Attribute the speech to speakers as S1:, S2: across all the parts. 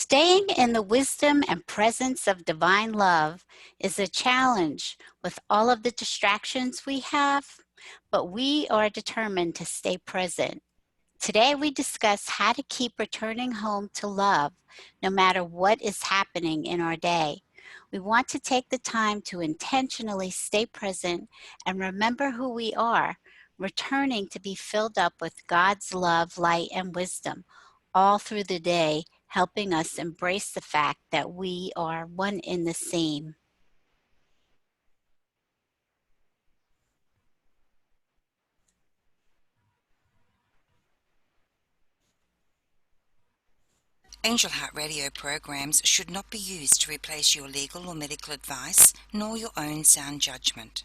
S1: Staying in the wisdom and presence of divine love is a challenge with all of the distractions we have, but we are determined to stay present. Today we discuss how to keep returning home to love no matter what is happening in our day. We want to take the time to intentionally stay present and remember who we are, returning to be filled up with God's love, light, and wisdom all through the day, helping us embrace the fact that we are one in the same.
S2: Angel Heart Radio programs should not be used to replace your legal or medical advice, nor your own sound judgment.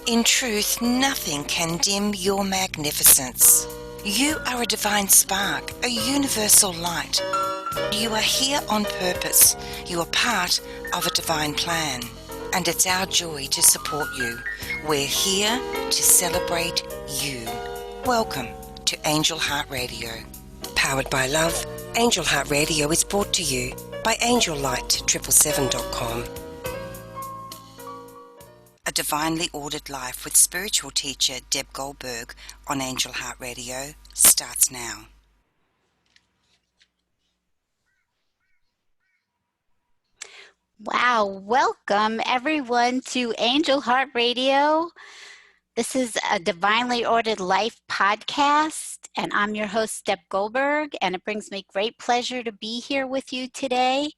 S2: In truth, nothing can dim your magnificence. You are a divine spark, a universal light. You are here on purpose. You are part of a divine plan. And it's our joy to support you. We're here to celebrate you. Welcome to Angel Heart Radio. Powered by love, Angel Heart Radio is brought to you by AngelLight777.com. A Divinely Ordered Life with spiritual teacher Deb Goldberg on Angel Heart Radio starts now.
S1: Wow, welcome everyone to Angel Heart Radio. This is a Divinely Ordered Life podcast, and I'm your host, Deb Goldberg, and it brings me great pleasure to be here with you today.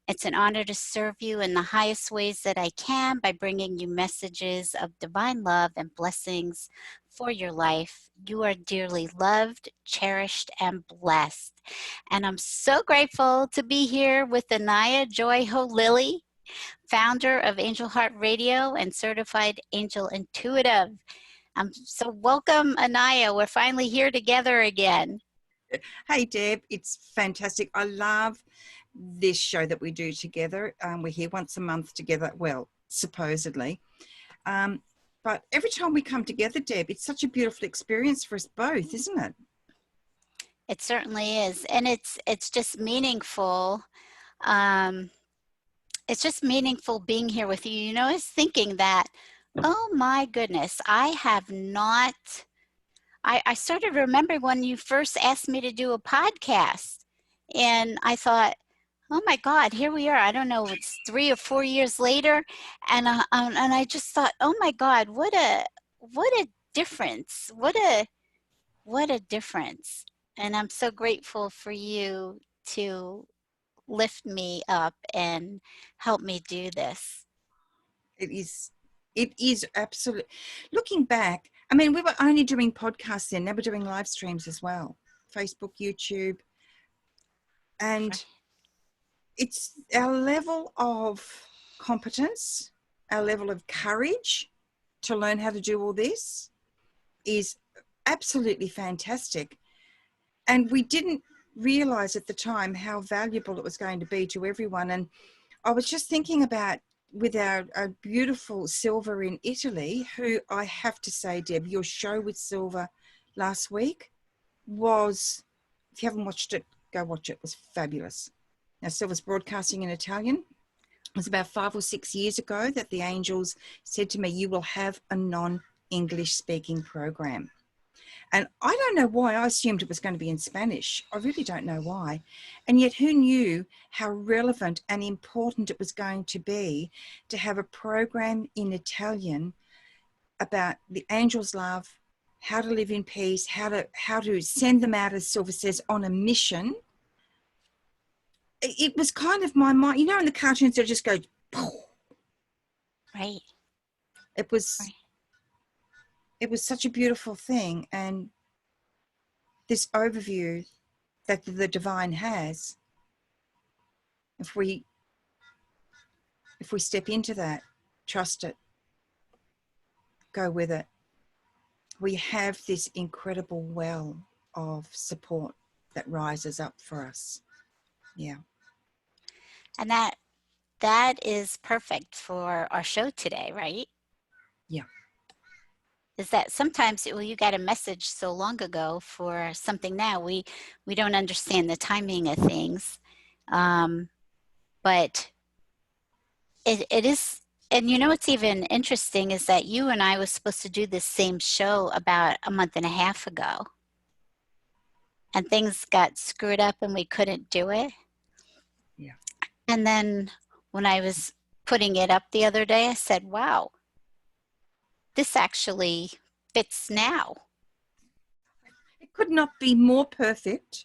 S1: It's an honor to serve you in the highest ways that I can by bringing you messages of divine love and blessings for your life. You are dearly loved, cherished, and blessed. And I'm so grateful to be here with Anayah Joy Holilly, founder of Angel Heart Radio and certified angel intuitive. So welcome, Anayah. We're finally here together again.
S3: Hey, Deb. It's fantastic. I love this show that we do together. We're here once a month together, well, supposedly. But every time we come together, Deb, it's such a beautiful experience for us both, isn't it?
S1: It certainly is. And it's just meaningful. It's just meaningful being here with you. You know, I was thinking that, oh my goodness, I started remembering when you first asked me to do a podcast. And I thought, oh my God, here we are. I don't know, it's 3 or 4 years later. And I just thought, oh my God, what a difference. What a difference. And I'm so grateful for you to lift me up and help me do this.
S3: It is absolutely. Looking back, I mean, we were only doing podcasts then. Now we're doing live streams as well. Facebook, YouTube. And it's our level of competence, our level of courage to learn how to do all this is absolutely fantastic. And we didn't realize at the time how valuable it was going to be to everyone. And I was just thinking about with our beautiful Silver in Italy, who I have to say, Deb, your show with Silver last week was, if you haven't watched it, go watch it. It was fabulous. Now, Silver's broadcasting in Italian. It was about 5 or 6 years ago that the angels said to me, you will have a non-English speaking program. And I don't know why. I assumed it was going to be in Spanish. I really don't know why. And yet who knew how relevant and important it was going to be to have a program in Italian about the angels' love, how to live in peace, how to send them out, as Silver says, on a mission. It was kind of my mind. You know, in the cartoons, they just go,
S1: right.
S3: It was such a beautiful thing. And this overview that the divine has, if we step into that, trust it, go with it, we have this incredible well of support that rises up for us. Yeah.
S1: And that is perfect for our show today, right?
S3: Yeah.
S1: Is that sometimes you got a message so long ago for something now, we don't understand the timing of things. But it is, and you know what's even interesting is that you and I was supposed to do this same show about a month and a half ago. And things got screwed up and we couldn't do it.
S3: Yeah.
S1: And then when I was putting it up the other day, I said, wow, this actually fits now.
S3: It could not be more perfect.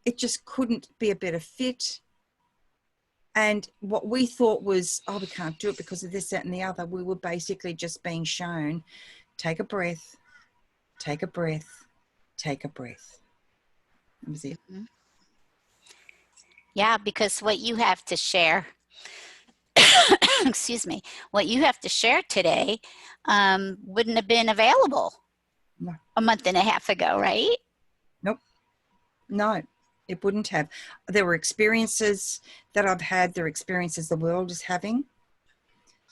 S3: It just couldn't be a better fit. And what we thought was, oh, we can't do it because of this, that, and the other, we were basically just being shown, take a breath, take a breath, take a breath. That was it.
S1: Mm-hmm. Yeah, because what you have to share, excuse me, what you have to share today wouldn't have been available a month and a half ago, right?
S3: Nope. No, it wouldn't have. There were experiences that I've had, there are experiences the world is having.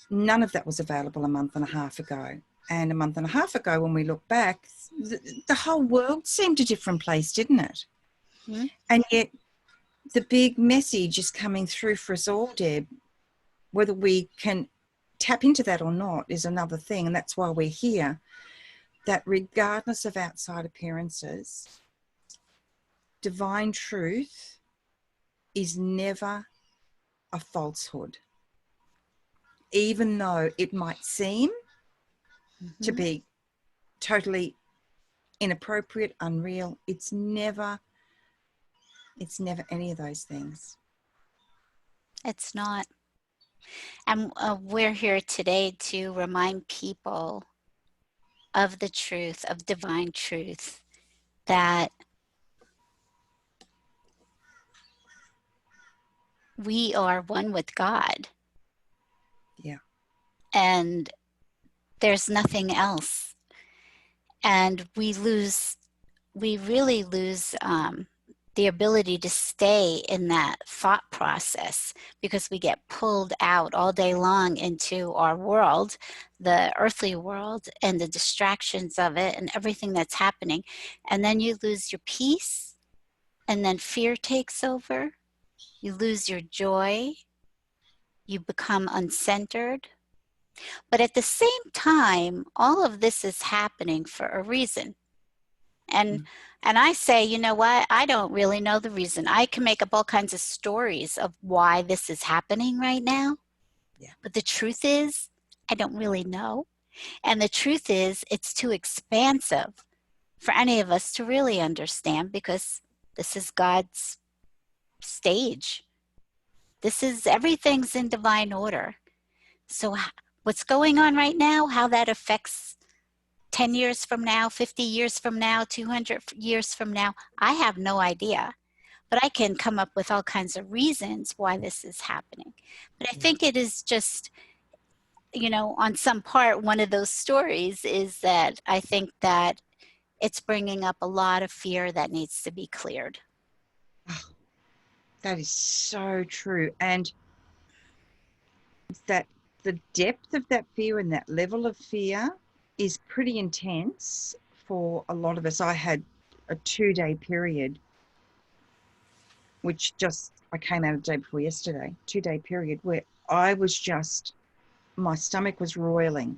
S3: None of that was available a month and a half ago. And a month and a half ago, when we look back, the whole world seemed a different place, didn't it?
S1: Mm-hmm.
S3: And yet the big message is coming through for us all, Deb. Whether we can tap into that or not is another thing. And that's why we're here. That regardless of outside appearances, divine truth is never a falsehood. Even though it might seem to be totally inappropriate, unreal, it's never any of those things.
S1: It's not. And we're here today to remind people of the truth, of divine truth, that we are one with God.
S3: Yeah.
S1: And there's nothing else. And we really lose the ability to stay in that thought process because we get pulled out all day long into our world, the earthly world, and the distractions of it and everything that's happening. And then you lose your peace, and then fear takes over. You lose your joy. You become uncentered. But at the same time, all of this is happening for a reason. And I say, you know what? I don't really know the reason. I can make up all kinds of stories of why this is happening right now.
S3: Yeah.
S1: But the truth is, I don't really know. And the truth is, it's too expansive for any of us to really understand because this is God's stage. Everything's in divine order. So what's going on right now, how that affects 10 years from now, 50 years from now, 200 years from now, I have no idea. But I can come up with all kinds of reasons why this is happening. But I think it is just, you know, on some part, one of those stories is that I think that it's bringing up a lot of fear that needs to be cleared.
S3: Oh, that is so true. And that the depth of that fear and that level of fear is pretty intense for a lot of us. I had a 2-day period, which I came out the day before yesterday, 2-day period where I was just, my stomach was roiling.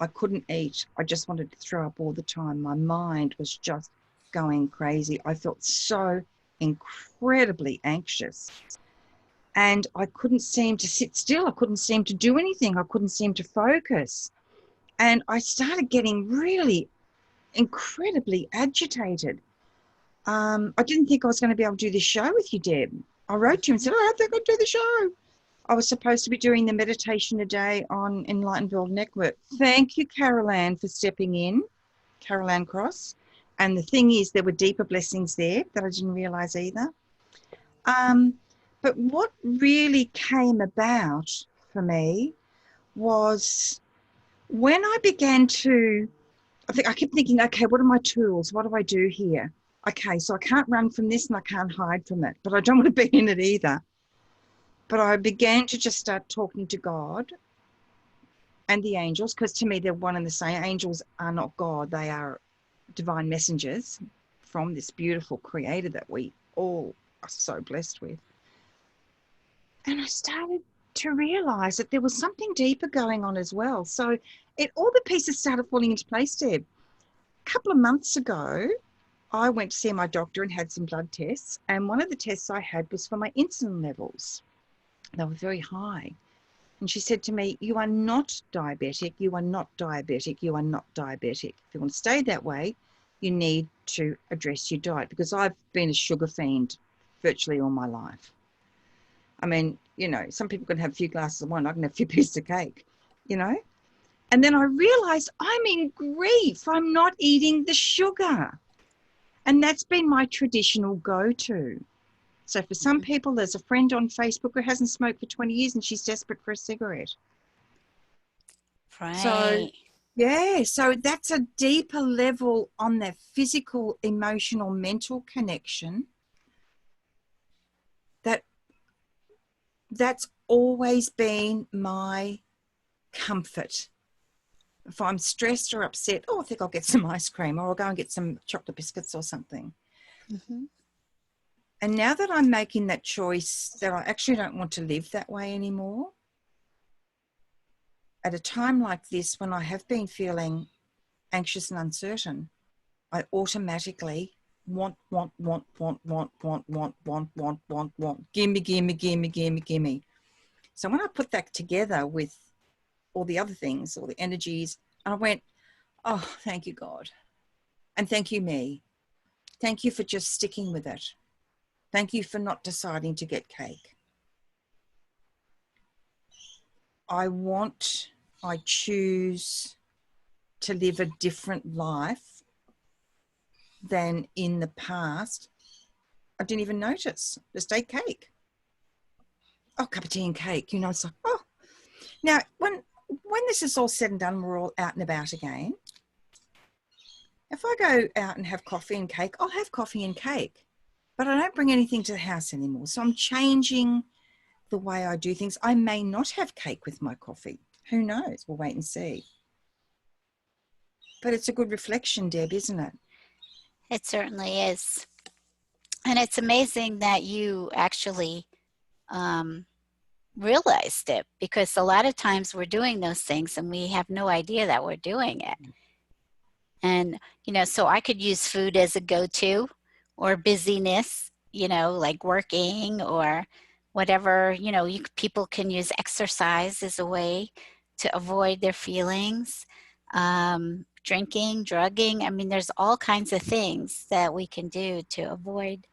S3: I couldn't eat. I just wanted to throw up all the time. My mind was just going crazy. I felt so incredibly anxious. And I couldn't seem to sit still. I couldn't seem to do anything. I couldn't seem to focus. And I started getting really incredibly agitated. I didn't think I was going to be able to do this show with you, Deb. I wrote to you and said, I don't think I'll do the show. I was supposed to be doing the meditation today on Enlightened World Network. Thank you, Carol Ann, for stepping in, Carol Ann Cross. And the thing is, there were deeper blessings there that I didn't realise either. But what really came about for me was when I began to, I kept thinking, okay, what are my tools? What do I do here? Okay, so I can't run from this and I can't hide from it, but I don't want to be in it either. But I began to just start talking to God and the angels, because to me they're one and the same. Angels are not God. They are divine messengers from this beautiful creator that we all are so blessed with. And I started to realize that there was something deeper going on as well. So all the pieces started falling into place, Deb. A couple of months ago, I went to see my doctor and had some blood tests. And one of the tests I had was for my insulin levels. They were very high. And she said to me, you are not diabetic, you are not diabetic, you are not diabetic. If you want to stay that way, you need to address your diet, because I've been a sugar fiend virtually all my life. I mean, you know, some people can have a few glasses of wine, I can have a few pieces of cake, you know. And then I realized I'm in grief. I'm not eating the sugar. And that's been my traditional go-to. So for some people, there's a friend on Facebook who hasn't smoked for 20 years and she's desperate for a cigarette.
S1: Right.
S3: So, yeah, so that's a deeper level on that physical, emotional, mental connection that's always been my comfort. If I'm stressed or upset, I think I'll get some ice cream, or I'll go and get some chocolate biscuits or something.
S1: Mm-hmm.
S3: And now that I'm making that choice that I actually don't want to live that way anymore, at a time like this when I have been feeling anxious and uncertain, I automatically want. Gimme. So when I put that together with all the other things, all the energies, I went, oh, thank you, God. And thank you, me. Thank you for just sticking with it. Thank you for not deciding to get cake. I choose to live a different life than in the past. I didn't even notice. Just ate cake. Oh, cup of tea and cake. You know, it's like, oh. Now, when this is all said and done, we're all out and about again. If I go out and have coffee and cake, I'll have coffee and cake. But I don't bring anything to the house anymore. So I'm changing the way I do things. I may not have cake with my coffee. Who knows? We'll wait and see. But it's a good reflection, Deb, isn't it?
S1: It certainly is. And it's amazing that you actually realized it, because a lot of times we're doing those things and we have no idea that we're doing it. And, you know, so I could use food as a go-to, or busyness, you know, like working or whatever, you know, people can use exercise as a way to avoid their feelings, drinking, drugging. I mean, there's all kinds of things that we can do to avoid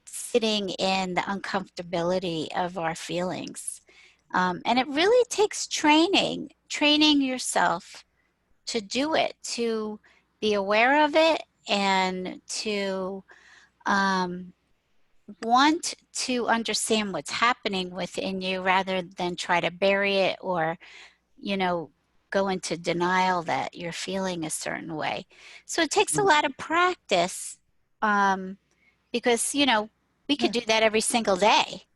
S1: sitting in the uncomfortability of our feelings. And it really takes training yourself to do it, to be aware of it, and to want to understand what's happening within you, rather than try to bury it, or, you know, go into denial that you're feeling a certain way. So it takes a lot of practice, because, you know, we could do that every single day,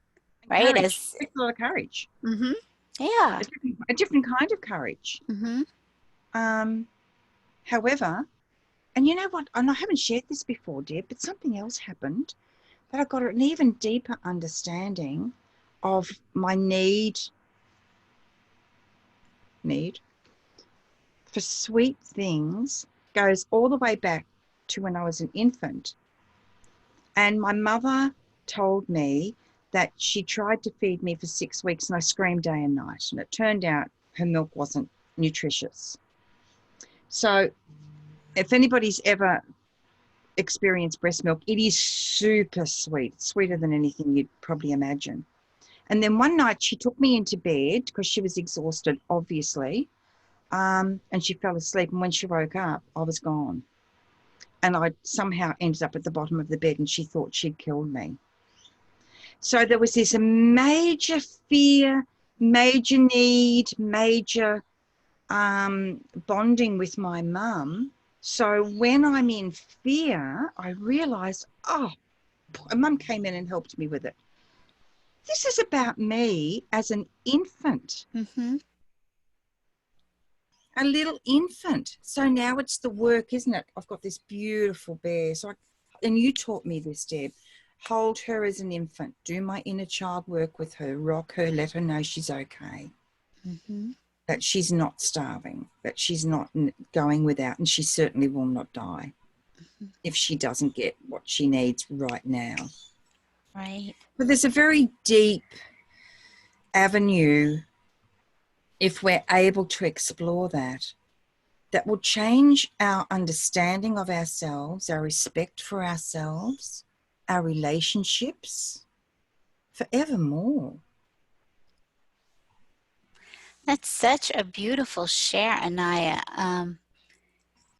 S1: right?
S3: Courage. It takes a lot of courage.
S1: Mm-hmm. Yeah.
S3: A different kind of courage.
S1: Mm-hmm.
S3: However, and you know what? And I haven't shared this before, Deb, but something else happened that I got an even deeper understanding of my need for sweet things. Goes all the way back to when I was an infant. And my mother told me that she tried to feed me for 6 weeks and I screamed day and night. And it turned out her milk wasn't nutritious. So if anybody's ever experienced breast milk, it is super sweet, sweeter than anything you'd probably imagine. And then one night she took me into bed because she was exhausted, obviously, and she fell asleep. And when she woke up, I was gone. And I somehow ended up at the bottom of the bed and she thought she'd killed me. So there was this major fear, major need, major bonding with my mum. So when I'm in fear, I realised, Mum came in and helped me with it. This is about me as an infant.
S1: Mm-hmm.
S3: A little infant. So now it's the work, isn't it? I've got this beautiful bear. And you taught me this, Deb. hold her as an infant, do my inner child work with her, rock her, let her know she's okay, that she's not starving, that she's not going without, and she certainly will not die if she doesn't get what she needs right now.
S1: Right.
S3: But there's a very deep avenue, if we're able to explore that, that will change our understanding of ourselves, our respect for ourselves, our relationships forevermore.
S1: That's such a beautiful share, Anayah.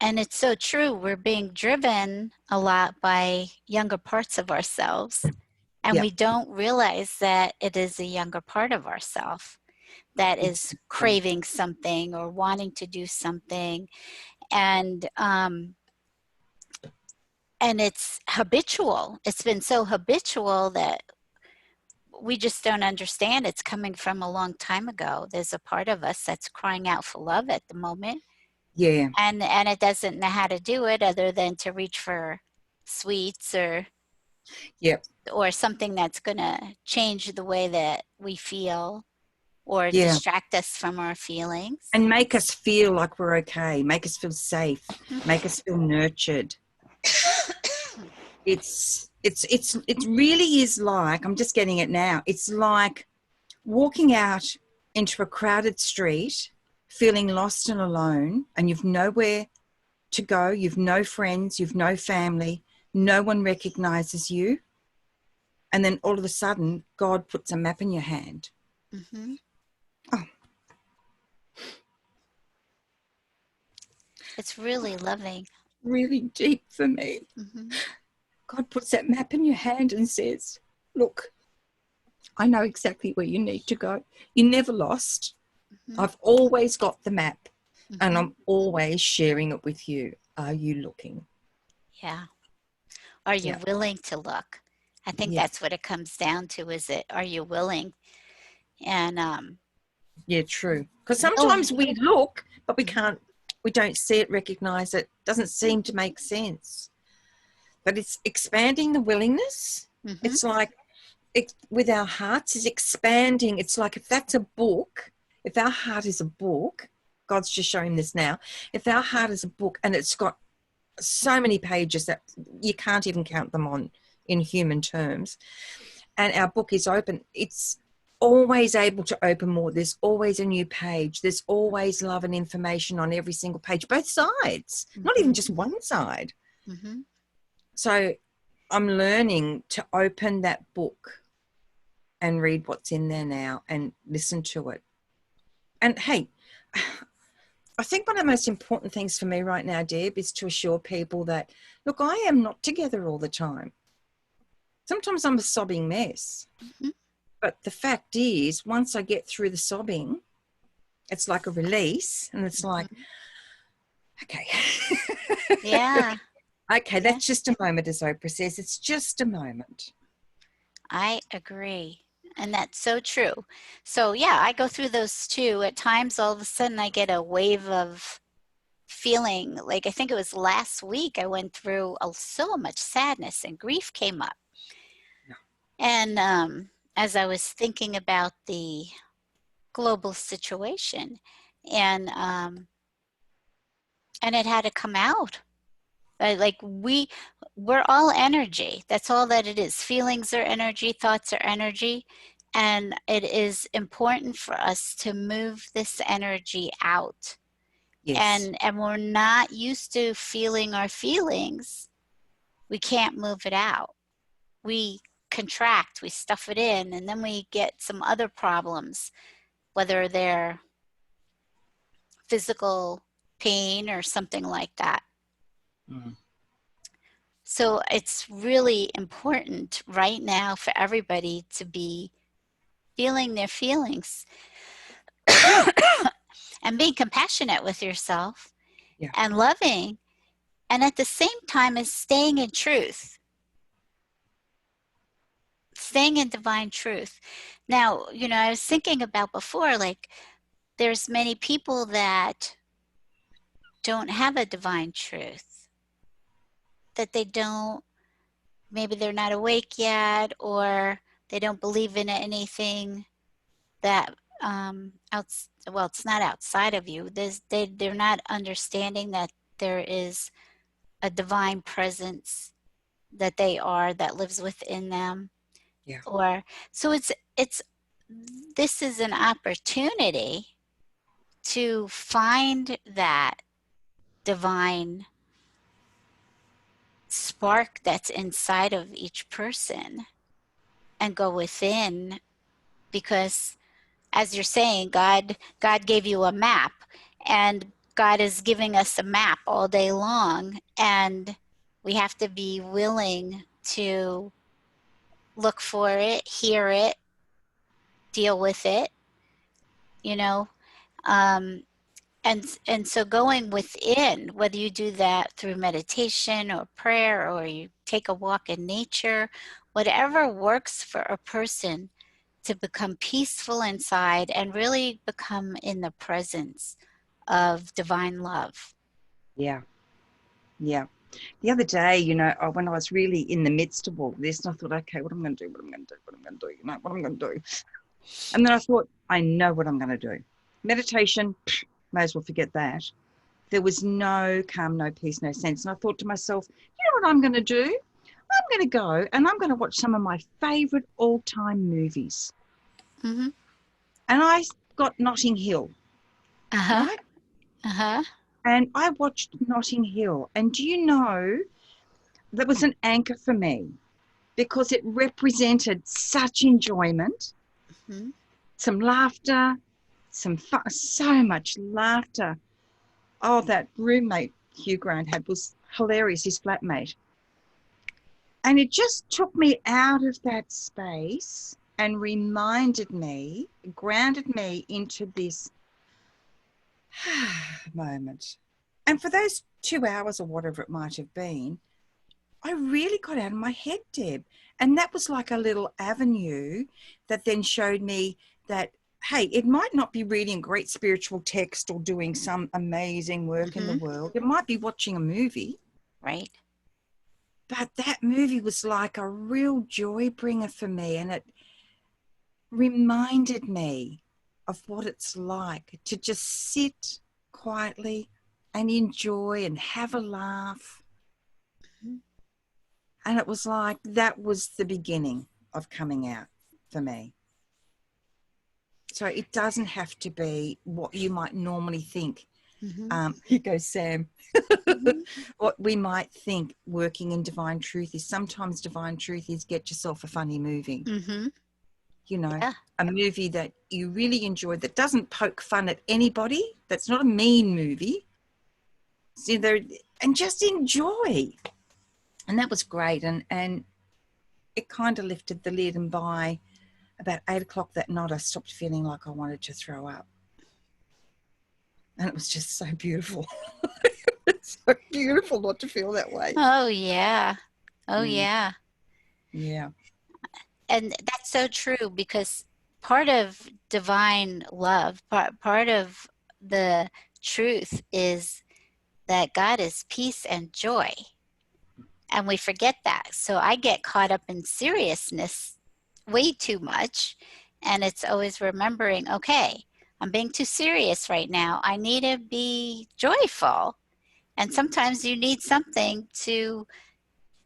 S1: And it's so true. We're being driven a lot by younger parts of ourselves, and we don't realize that it is a younger part of ourselves that is craving something or wanting to do something. And it's habitual. It's been so habitual that we just don't understand it's coming from a long time ago. There's a part of us that's crying out for love at the moment.
S3: Yeah.
S1: And it doesn't know how to do it other than to reach for sweets or something that's going to change the way that we feel or distract us from our feelings.
S3: And make us feel like we're okay, make us feel safe, make us feel nurtured. It really is like, I'm just getting it now, it's like walking out into a crowded street, feeling lost and alone, and you've nowhere to go, you've no friends, you've no family, no one recognizes you. And then all of a sudden, God puts a map in your hand. Oh.
S1: It's really loving.
S3: Really deep for me. God puts that map in your hand and says, look, I know exactly where you need to go. You're never lost. I've always got the map and I'm always sharing it with you. Are you looking?
S1: Yeah. Are you willing to look? I think that's what it comes down to, is it, are you willing? And
S3: yeah, true. Because sometimes we look, but we don't see it, recognize it. Doesn't seem to make sense. But it's expanding the willingness. It's like with our hearts is expanding. It's like if that's a book, if our heart is a book, God's just showing this now. If our heart is a book and it's got so many pages that you can't even count them on in human terms, and our book is open, it's always able to open more. There's always a new page. There's always love and information on every single page, both sides, not even just one side. So I'm learning to open that book and read what's in there now and listen to it. And hey, I think one of the most important things for me right now, Deb, is to assure people that, look, I am not together all the time. Sometimes I'm a sobbing mess. But the fact is, once I get through the sobbing, it's like a release and it's like, okay.
S1: Yeah.
S3: Okay, that's just a moment, as Oprah says. It's just a moment.
S1: I agree. And that's so true. So yeah, I go through those too. At times, all of a sudden, I get a wave of feeling. Like I think it was last week, I went through so much sadness and grief came up. And as I was thinking about the global situation, and it had to come out. Like we're all energy. That's all that it is. Feelings are energy, thoughts are energy. And it is important for us to move this energy out.
S3: Yes.
S1: And we're not used to feeling our feelings. We can't move it out. We contract, we stuff it in, and then we get some other problems, whether they're physical pain or something like that. So it's really important right now for everybody to be feeling their feelings and being compassionate with yourself and loving, and at the same time as staying in truth, staying in divine truth. Now, you know, I was thinking about before, like there's many people that don't have a divine truth, that they don't maybe they're not awake yet, or they don't believe in anything that well, it's not outside of you. They're not understanding that there is a divine presence that that lives within them.
S3: Yeah.
S1: Or so it's this is an opportunity to find that divine spark that's inside of each person and go within, because as you're saying, God gave you a map, and God is giving us a map all day long, and we have to be willing to look for it, hear it, deal with it, you know. Um, and so going within, whether you do that through meditation or prayer, or you take a walk in nature, whatever works for a person to become peaceful inside and really become in the presence of divine love.
S3: Yeah. Yeah. The other day, when I was really in the midst of all this, and I thought, okay, what am I going to do? What am I going to do? What am I going to do? What am I going to do? And then I thought, I know what I'm going to do. Meditation, may as well forget that. There was no calm, no peace, no sense. And I thought to myself, you know what I'm going to do? I'm going to go and I'm going to watch some of my favorite all-time movies.
S1: Mm-hmm.
S3: And I got Notting Hill,
S1: Uh-huh.
S3: right?
S1: Uh-huh.
S3: And I watched Notting Hill. And do you know, that was an anchor for me because it represented such enjoyment,
S1: Mm-hmm.
S3: some laughter, some fun, so much laughter. Oh, that roommate Hugh Grant had was hilarious, his flatmate. And it just took me out of that space and reminded me, grounded me into this moment. And for those 2 hours or whatever it might have been, I really got out of my head, Deb. And that was like a little avenue that then showed me that, hey, it might not be reading great spiritual text or doing some amazing work in the world. It might be watching a movie.
S1: Right.
S3: But that movie was like a real joy bringer for me. And it reminded me of what it's like to just sit quietly and enjoy and have a laugh.
S1: Mm-hmm.
S3: And it was like that was the beginning of coming out for me. So it doesn't have to be what you might normally think.
S1: Mm-hmm.
S3: Here goes Sam.
S1: Mm-hmm.
S3: What we might think working in divine truth is, sometimes divine truth is get yourself a funny movie.
S1: Mm-hmm.
S3: A movie that you really enjoy, that doesn't poke fun at anybody, that's not a mean movie. So and just enjoy. And that was great. And it kind of lifted the lid, and by about 8 o'clock that night, I stopped feeling like I wanted to throw up. And it was just so beautiful. It's so beautiful not to feel that way.
S1: Oh, yeah. Oh, yeah.
S3: Yeah.
S1: And that's so true, because part of divine love, part of the truth is that God is peace and joy. And we forget that. So I get caught up in seriousness way too much. And it's always remembering, okay, I'm being too serious right now. I need to be joyful. And sometimes you need something to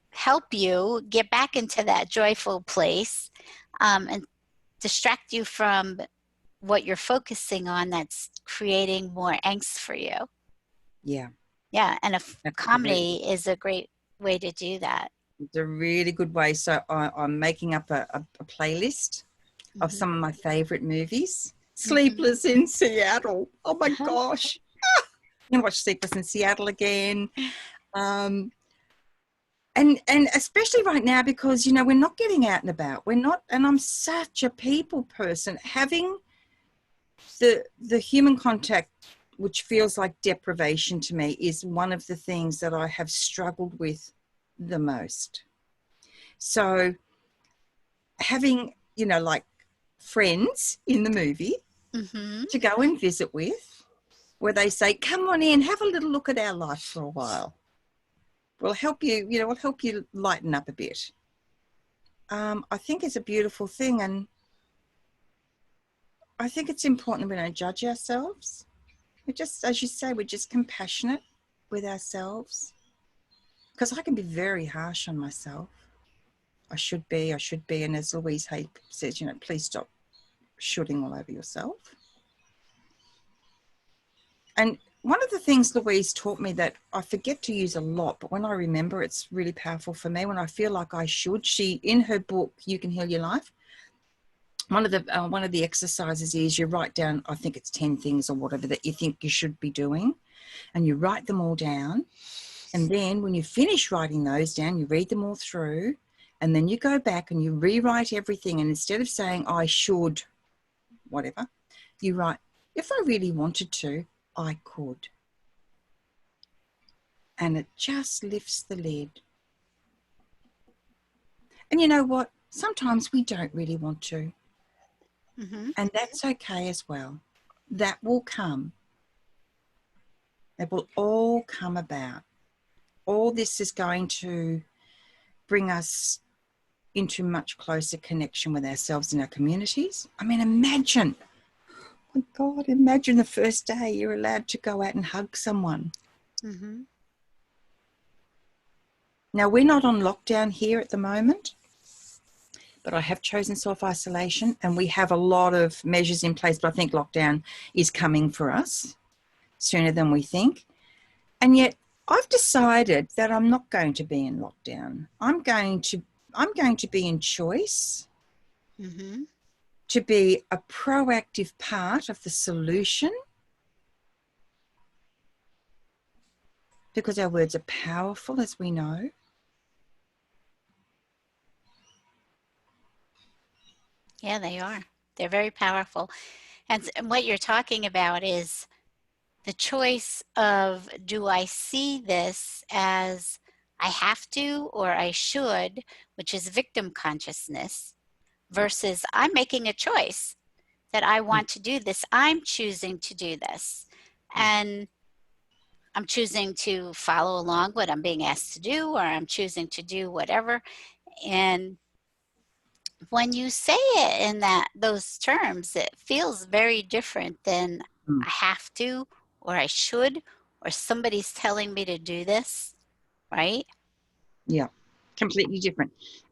S1: help you get back into that joyful place, and distract you from what you're focusing on that's creating more angst for you.
S3: Yeah.
S1: Yeah. And
S3: Absolutely.
S1: comedy is a great way to do that.
S3: It's a really good way. So I'm making up a playlist of some of my favorite movies. Sleepless in Seattle. Oh my gosh. I'm going to watch Sleepless in Seattle again. And especially right now, because, we're not getting out and about. We're not, and I'm such a people person. Having the human contact, which feels like deprivation to me, is one of the things that I have struggled with the most. So having, like friends in the movie to go and visit with, where they say, come on in, have a little look at our life for a while. We'll help you, we'll help you lighten up a bit. I think it's a beautiful thing, and I think it's important that we don't judge ourselves. We're just, as you say, we're just compassionate with ourselves, because I can be very harsh on myself. I should be, and as Louise Hay says, please stop shooting all over yourself. And one of the things Louise taught me that I forget to use a lot, but when I remember, it's really powerful for me. When I feel like I should, in her book, You Can Heal Your Life, one of the exercises is you write down, I think it's 10 things or whatever that you think you should be doing, and you write them all down. And then when you finish writing those down, you read them all through, and then you go back and you rewrite everything. And instead of saying, I should, whatever, you write, if I really wanted to, I could. And it just lifts the lid. And you know what? Sometimes we don't really want to.
S1: Mm-hmm.
S3: And that's okay as well. That will come. It will all come about. All this is going to bring us into much closer connection with ourselves and our communities. I mean, imagine, oh my God, imagine the first day you're allowed to go out and hug someone.
S1: Mm-hmm.
S3: Now, we're not on lockdown here at the moment, but I have chosen self-isolation, and we have a lot of measures in place, but I think lockdown is coming for us sooner than we think. And yet I've decided that I'm not going to be in lockdown. I'm going to be in choice,
S1: Mm-hmm.
S3: to be a proactive part of the solution, because our words are powerful, as we know.
S1: Yeah, they are. They're very powerful. And what you're talking about is the choice of, do I see this as I have to or I should, which is victim consciousness, versus I'm making a choice that I want to do this. I'm choosing to do this. And I'm choosing to follow along what I'm being asked to do, or I'm choosing to do whatever. And when you say it in those terms, it feels very different than I have to, or I should, or somebody's telling me to do this, right?
S3: Yeah, completely different.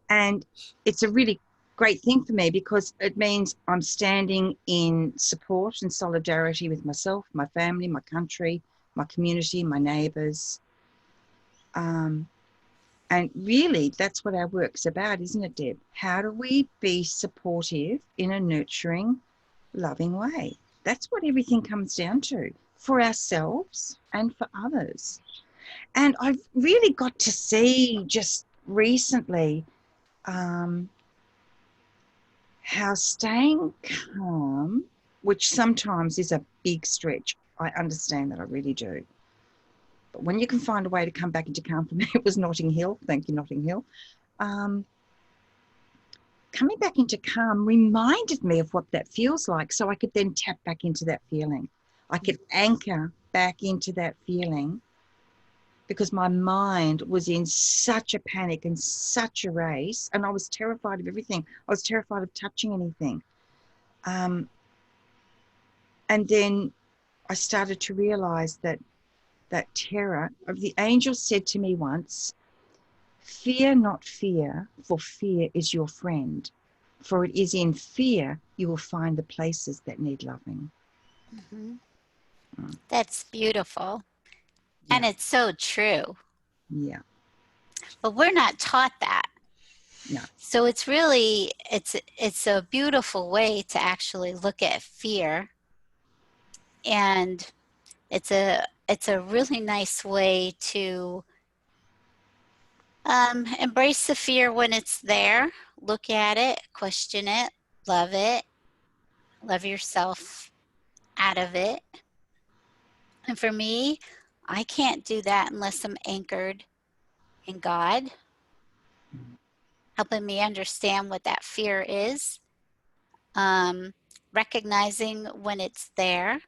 S3: And it's a really great thing for me, because it means I'm standing in support and solidarity with myself, my family, my country, my community, my neighbours. And really, that's what our work's about, isn't it, Deb? How do we be supportive in a nurturing, loving way? That's what everything comes down to, for ourselves and for others. And I've really got to see just recently how staying calm, which sometimes is a big stretch, I understand that, I really do. But when you can find a way to come back into calm, for me, it was Notting Hill. Thank you, Notting Hill. Coming back into calm reminded me of what that feels like, so I could then tap back into that feeling. I could anchor back into that feeling, because my mind was in such a panic and such a race, and I was terrified of everything. I was terrified of touching anything. And then I started to realize that terror of the angel said to me once, fear not fear, for fear is your friend. For it is in fear you will find the places that need loving.
S1: Mm-hmm. That's beautiful.
S3: Yeah.
S1: And it's so true.
S3: Yeah.
S1: But we're not taught that.
S3: No.
S1: So it's really, it's a beautiful way to actually look at fear. And it's a really nice way to embrace the fear when it's there. Look at it, question it, love yourself out of it. And for me, I can't do that unless I'm anchored in God, helping me understand what that fear is, recognizing when it's there,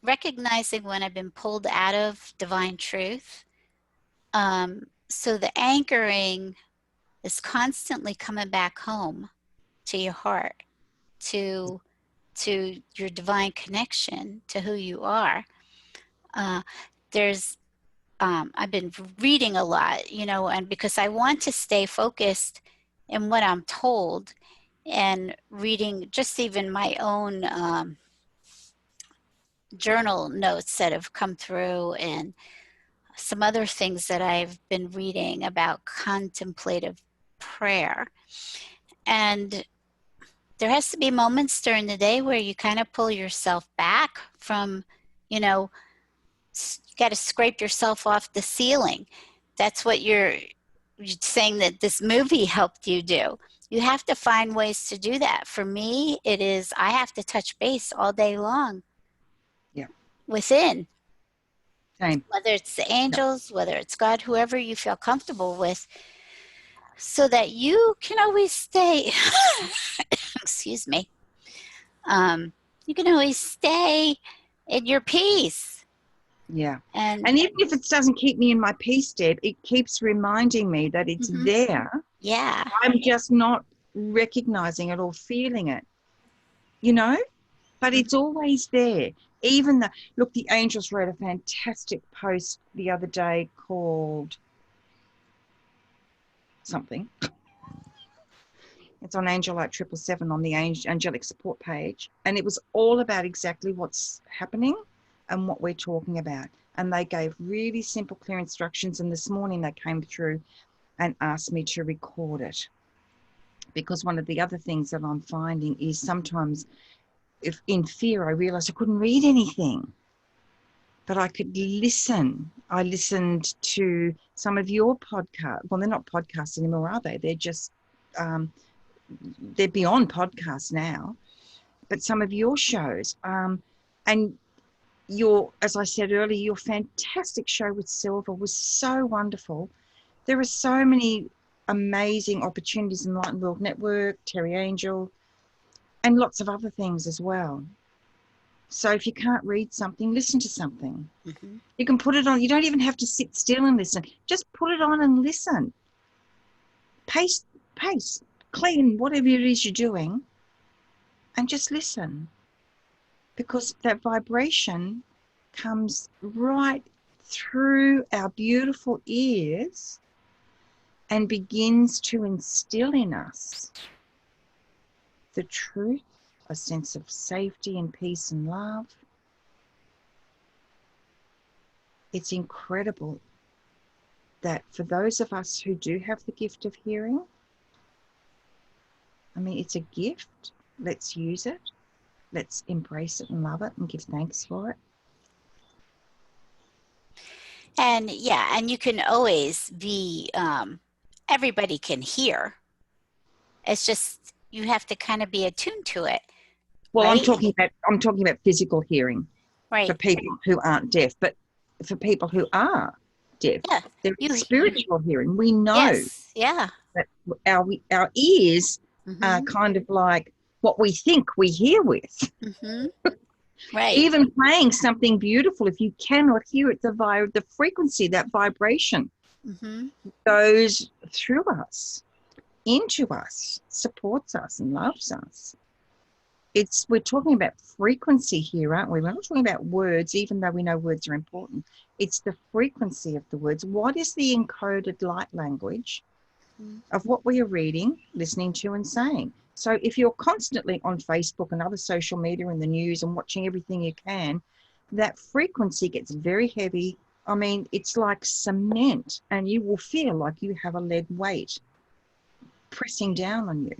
S1: recognizing when I've been pulled out of divine truth. So the anchoring is constantly coming back home to your heart, to your divine connection, to who you are. There's I've been reading a lot, you know, and because I want to stay focused in what I'm told, and reading just even my own journal notes that have come through, and some other things that I've been reading about contemplative prayer. And there has to be moments during the day where you kind of pull yourself back from, you know, you got to scrape yourself off the ceiling. That's what you're saying that this movie helped you do. You have to find ways to do that. For me, it is I have to touch base all day long.
S3: Yeah.
S1: Within.
S3: Same.
S1: Whether it's the angels, whether it's God, whoever you feel comfortable with, so that you can always stay, excuse me, you can always stay in your peace.
S3: Yeah.
S1: And
S3: even if it doesn't keep me in my peace, Deb, it keeps reminding me that it's there.
S1: Yeah.
S3: I'm just not recognizing it or feeling it, you know? But it's always there. Even look, the angels wrote a fantastic post the other day called something. It's on Angel Light 777 on the angelic support page. And it was all about exactly what's happening and what we're talking about. And they gave really simple, clear instructions. And this morning they came through and asked me to record it. Because one of the other things that I'm finding is sometimes if in fear, I realized I couldn't read anything, but I could listen. I listened to some of your podcasts. Well, they're not podcasts anymore, are they? They're just, they're beyond podcasts now, but some of your shows, and as I said earlier, your fantastic show with Silver was so wonderful. There are so many amazing opportunities in Light and World Network, Terry Angel, and lots of other things as well. So if you can't read something, listen to something. You can put it on. You don't even have to sit still and listen. Just put it on and listen. Pace, clean, whatever it is you're doing, and just listen. Because that vibration comes right through our beautiful ears and begins to instill in us the truth, a sense of safety and peace and love. It's incredible that for those of us who do have the gift of hearing, I mean, it's a gift. Let's use it. Let's embrace it and love it and give thanks for it.
S1: And yeah, and you can always be, everybody can hear. It's just, you have to kind of be attuned to it.
S3: Well,
S1: right?
S3: I'm talking about physical hearing for people who aren't deaf, but for people who are deaf, there is spiritual hearing. We know that our ears are kind of like what we think we hear with.
S1: Right.
S3: Even playing something beautiful, if you cannot hear it, the frequency, that vibration goes through us, into us, supports us and loves us. We're talking about frequency here, aren't we? We're not talking about words, even though we know words are important. It's the frequency of the words. What is the encoded light language of what we are reading, listening to, and saying? So if you're constantly on Facebook and other social media and the news and watching everything you can, that frequency gets very heavy. I mean, it's like cement, and you will feel like you have a lead weight pressing down on you.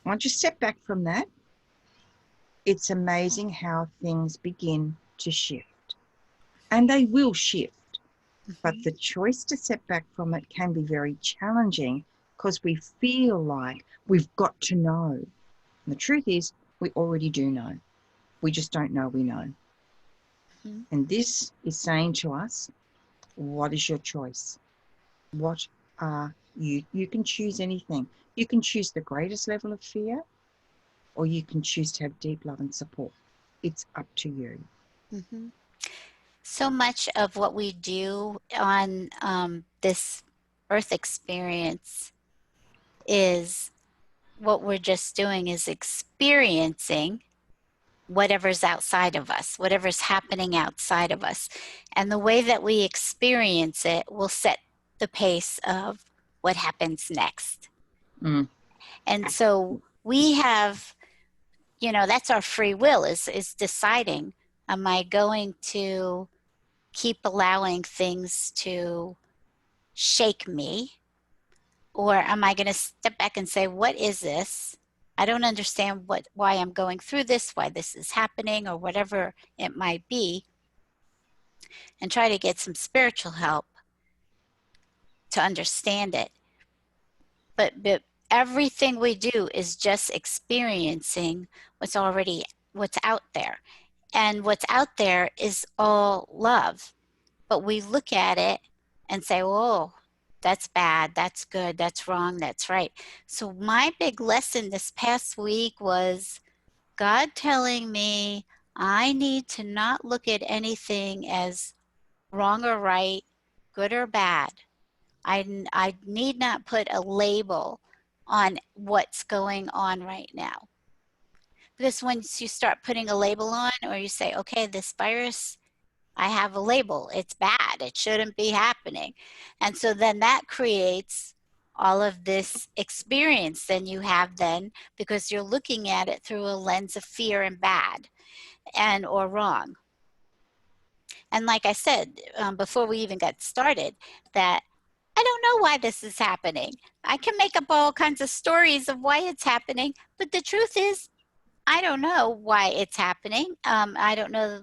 S3: Once you step back from that, it's amazing how things begin to shift. And they will shift. But the choice to step back from it can be very challenging because we feel like we've got to know. And the truth is, we already do know. We just don't know we know. And this is saying to us, what is your choice? What are you? You can choose anything. You can choose the greatest level of fear, or you can choose to have deep love and support. It's up to you.
S1: So much of what we do on this earth experience is what we're just doing is experiencing whatever's outside of us, whatever's happening outside of us. And the way that we experience it will set the pace of what happens next.
S3: Mm.
S1: And so we have, you know, that's our free will is deciding, am I going to keep allowing things to shake me? Or am I going to step back and say, what is this? I don't understand why I'm going through this, why this is happening, or whatever it might be, and try to get some spiritual help to understand it. But everything we do is just experiencing what's out there. And what's out there is all love. But we look at it and say, oh, that's bad, that's good, that's wrong, that's right. So my big lesson this past week was God telling me I need to not look at anything as wrong or right, good or bad. I need not put a label on what's going on right now. Because once you start putting a label on, or you say, okay, this virus, I have a label, it's bad, it shouldn't be happening. And so then that creates all of this experience then you have then, because you're looking at it through a lens of fear and bad and or wrong. And like I said, before we even got started, that I don't know why this is happening. I can make up all kinds of stories of why it's happening, but the truth is, I don't know why it's happening. I don't know,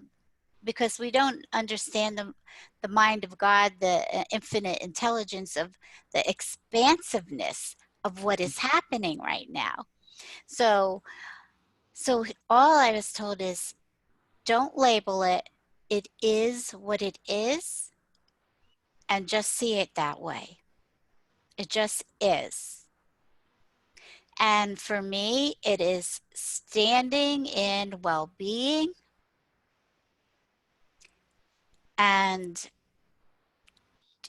S1: because we don't understand the mind of God, the infinite intelligence of the expansiveness of what is happening right now. So all I was told is, don't label it. It is what it is, and just see it that way. It just is. And for me, it is standing in well-being and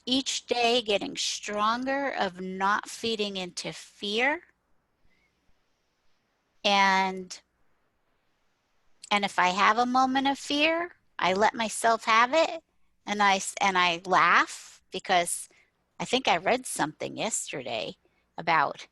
S1: each day getting stronger of not feeding into fear. And if I have a moment of fear, I let myself have it, and I laugh, because I think I read something yesterday about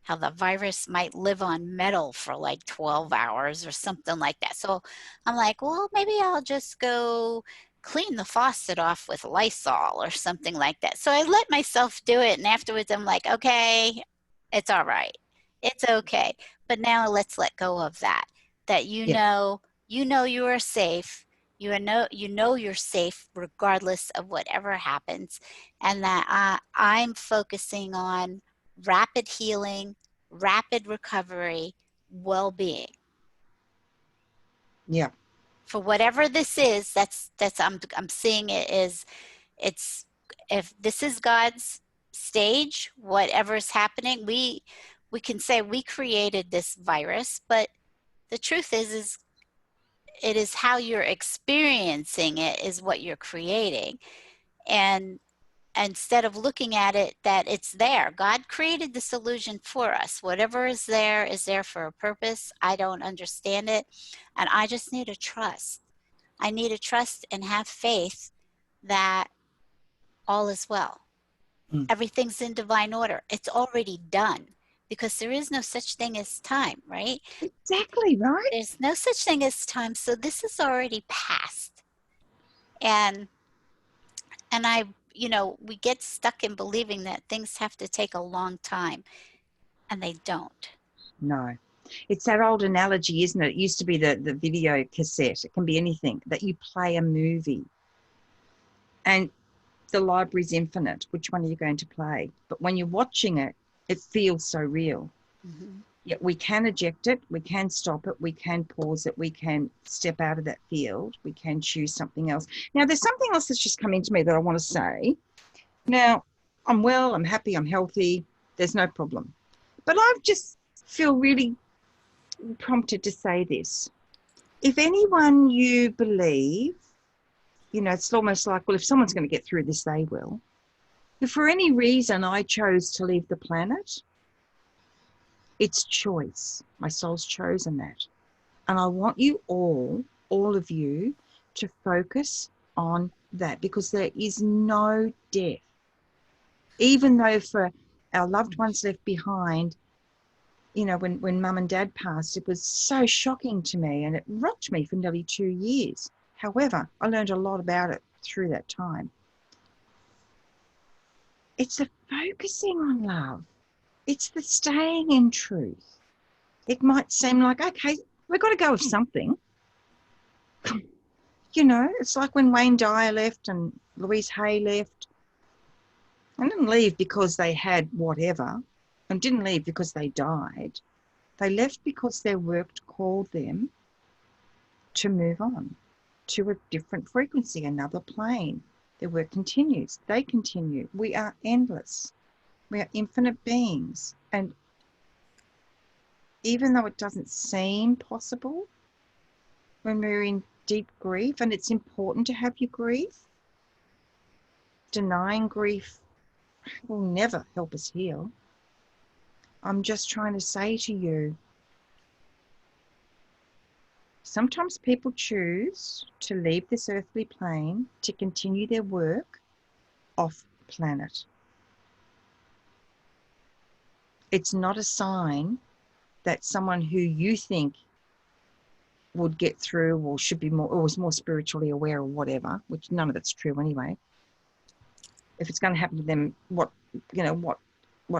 S1: how the virus might live on metal for like 12 hours or something like that. So I'm like, well, maybe I'll just go clean the faucet off with Lysol or something like that. So I let myself do it, and afterwards I'm like, okay, it's all right. It's okay. But now let's let go of that. That you know you are safe. You know you're safe regardless of whatever happens, and that I'm focusing on rapid healing, rapid recovery, well-being.
S3: Yeah.
S1: For whatever this is, that's I'm seeing it as, it's, if this is God's stage, whatever's happening, we can say we created this virus, but the truth is it is how you're experiencing it is what you're creating. And instead of looking at it that it's there, God created this illusion for us. Whatever is there for a purpose. I don't understand it, and I just need to trust. I need to trust and have faith that all is well. Everything's in divine order. It's already done, because there is no such thing as time, right?
S3: Exactly, right?
S1: There's no such thing as time, so this is already past. And I, we get stuck in believing that things have to take a long time, and they don't.
S3: No. It's that old analogy, isn't it? It used to be the video cassette. It can be anything, that you play a movie and the library's infinite. Which one are you going to play? But when you're watching it, it feels so real.
S1: Mm-hmm.
S3: Yet we can eject it, we can stop it, we can pause it, we can step out of that field, we can choose something else. Now, there's something else that's just come into me that I want to say. Now, I'm well, I'm happy, I'm healthy, there's no problem. But I just feel really prompted to say this. If anyone you believe, it's almost like, well, if someone's going to get through this, they will. If for any reason I chose to leave the planet, it's choice. My soul's chosen that. And I want you all of you, to focus on that, because there is no death. Even though for our loved ones left behind, you know, when mum and dad passed, it was so shocking to me and it rocked me for nearly 2 years. However, I learned a lot about it through that time. It's the focusing on love. It's the staying in truth. It might seem like, okay, we've got to go with something. You know, it's like when Wayne Dyer left and Louise Hay left. They didn't leave because they had whatever, and didn't leave because they died. They left because their work called them to move on to a different frequency, another plane. Their work continues. They continue. We are endless. We are infinite beings. And even though it doesn't seem possible when we're in deep grief, and it's important to have your grief, denying grief will never help us heal. I'm just trying to say to you, sometimes people choose to leave this earthly plane to continue their work off planet. It's not a sign that someone who you think would get through or should be more, or was more spiritually aware or whatever, which none of it's true anyway. If it's going to happen to them, what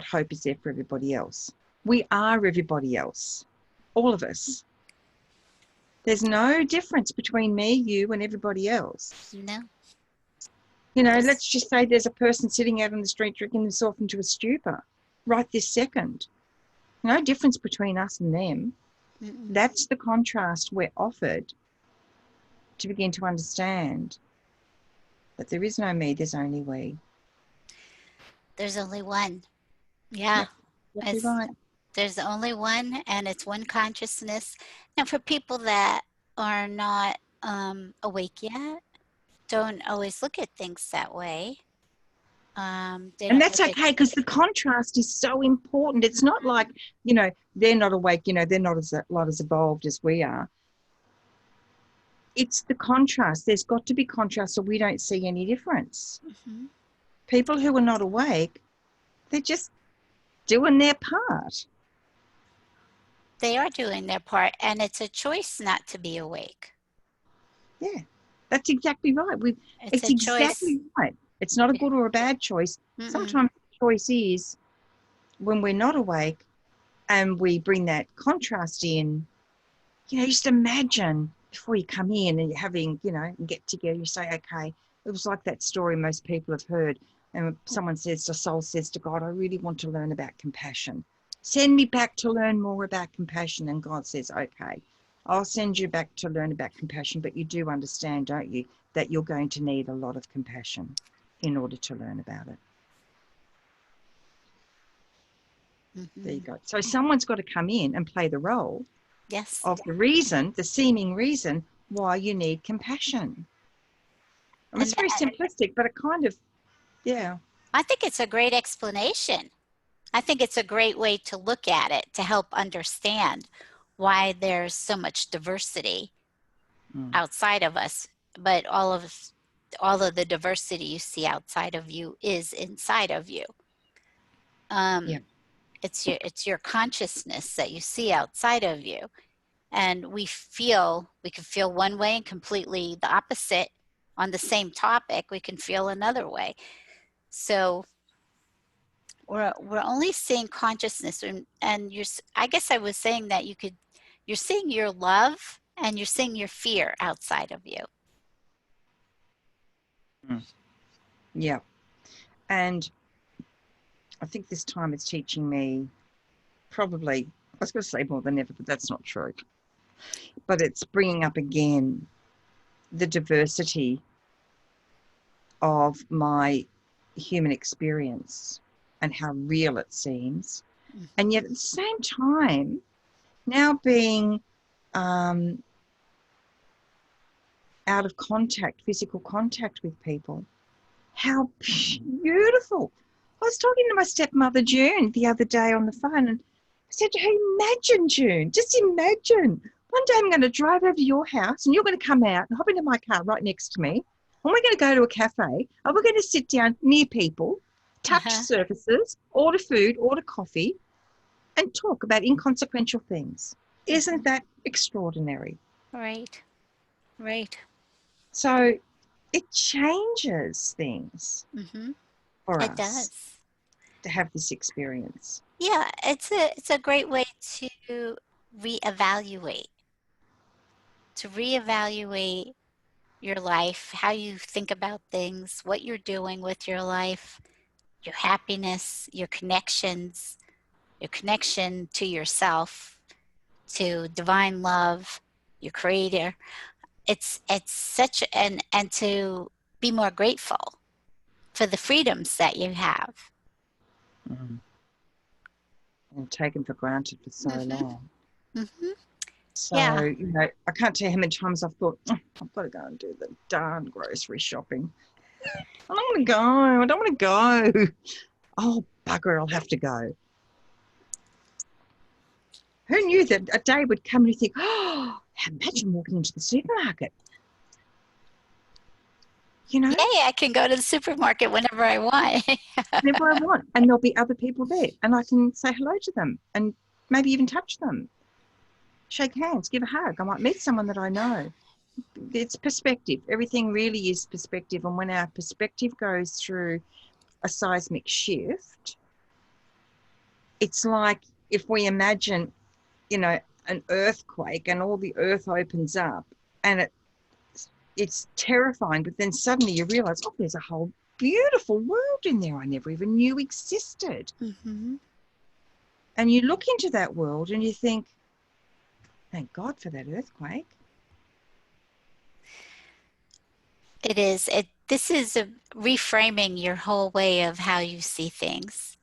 S3: hope is there for everybody else? We are everybody else, all of us. There's no difference between me, you, and everybody else.
S1: No.
S3: You know, let's just say there's a person sitting out on the street drinking themselves into a stupor right this second. No difference between us and them.
S1: Mm-mm.
S3: That's the contrast we're offered to begin to understand that there is no me, there's only we.
S1: There's only one. Yeah.
S3: Yep, you're right.
S1: There's only one, and it's one consciousness. And for people that are not awake yet, don't always look at things that way.
S3: And that's okay, because the contrast is so important. It's not like, you know, they're not awake, you know, they're not as evolved as we are. It's the contrast. There's got to be contrast, or we don't see any difference.
S1: Mm-hmm.
S3: People who are not awake, they're just doing their part.
S1: They are doing their part, and it's a choice not to be awake.
S3: Yeah, that's exactly right. It's exactly right. It's not a good or a bad choice. Mm-mm. Sometimes the choice is when we're not awake and we bring that contrast in, you know, just imagine before you come in and you're having, you know, get together, you say, okay, it was like that story most people have heard. And someone says, the soul says to God, I really want to learn about compassion. Send me back to learn more about compassion. And God says, okay, I'll send you back to learn about compassion, but you do understand, don't you, that you're going to need a lot of compassion in order to learn about it. Mm-hmm. There you go. So someone's got to come in and play the role of the reason, the seeming reason why you need compassion. I mean, it's very simplistic, but it kind of, yeah.
S1: I think it's a great explanation. I think it's a great way to look at it to help understand why there's so much diversity outside of us, but all of the diversity you see outside of you is inside of you. It's your consciousness that you see outside of you, and we can feel one way and completely the opposite on the same topic. We can feel another way. So we're only seeing consciousness, and I guess I was saying that you're seeing your love and you're seeing your fear outside of you.
S3: Yeah. And I think this time it's teaching me probably, I was going to say more than ever, but that's not true. But it's bringing up again the diversity of my human experience and how real it seems. Mm-hmm. And yet at the same time, now being out of contact, physical contact with people, how beautiful. I was talking to my stepmother, June, the other day on the phone, and I said to her, imagine, June, just imagine. One day I'm going to drive over to your house and you're going to come out and hop into my car right next to me. And we're going to go to a cafe and we're going to sit down near people, touch surfaces, order food, order coffee, and talk about inconsequential things. Isn't that extraordinary?
S1: Right. Right.
S3: So it changes things for
S1: It
S3: us
S1: does.
S3: to have this experience.
S1: Yeah, it's a great way to reevaluate, to reevaluate your life, how you think about things, what you're doing with your life, your happiness, your connections, your connection to yourself, to divine love, your creator. It's such and to be more grateful for the freedoms that you have.
S3: Mm. And taken for granted for so long. So,
S1: Yeah.
S3: I can't tell you how many times I've thought, I've got to go and do the darn grocery shopping. I don't want to go. I don't want to go. Oh, bugger, I'll have to go. Who knew that a day would come and you think, oh, imagine walking into the supermarket.
S1: Yay, I can go to the supermarket whenever I want.
S3: Whenever I want. And there'll be other people there. And I can say hello to them and maybe even touch them. Shake hands, give a hug. I might meet someone that I know. It's perspective. Everything really is perspective. And when our perspective goes through a seismic shift, it's like if we imagine, an earthquake and all the earth opens up and it's terrifying, but then suddenly you realize, oh, there's a whole beautiful world in there I never even knew existed. And you look into that world and you think, thank God for that earthquake.
S1: It is. This is reframing your whole way of how you see things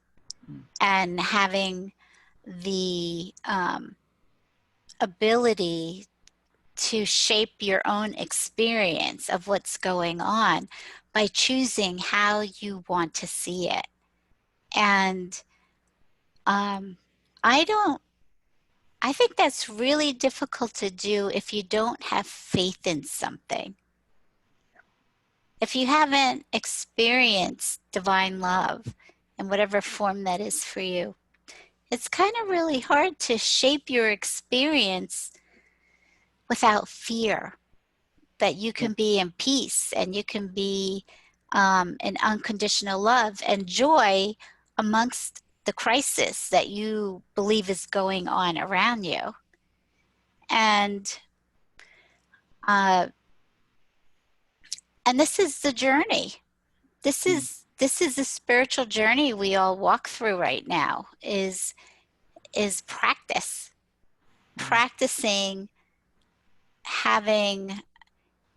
S1: and having the ability to shape your own experience of what's going on by choosing how you want to see it. And I think that's really difficult to do if you don't have faith in something. If you haven't experienced divine love in whatever form that is for you, it's kind of really hard to shape your experience without fear that you can be in peace and you can be in unconditional love and joy amongst the crisis that you believe is going on around you. And this is the journey. This is the spiritual journey we all walk through right now is practicing having,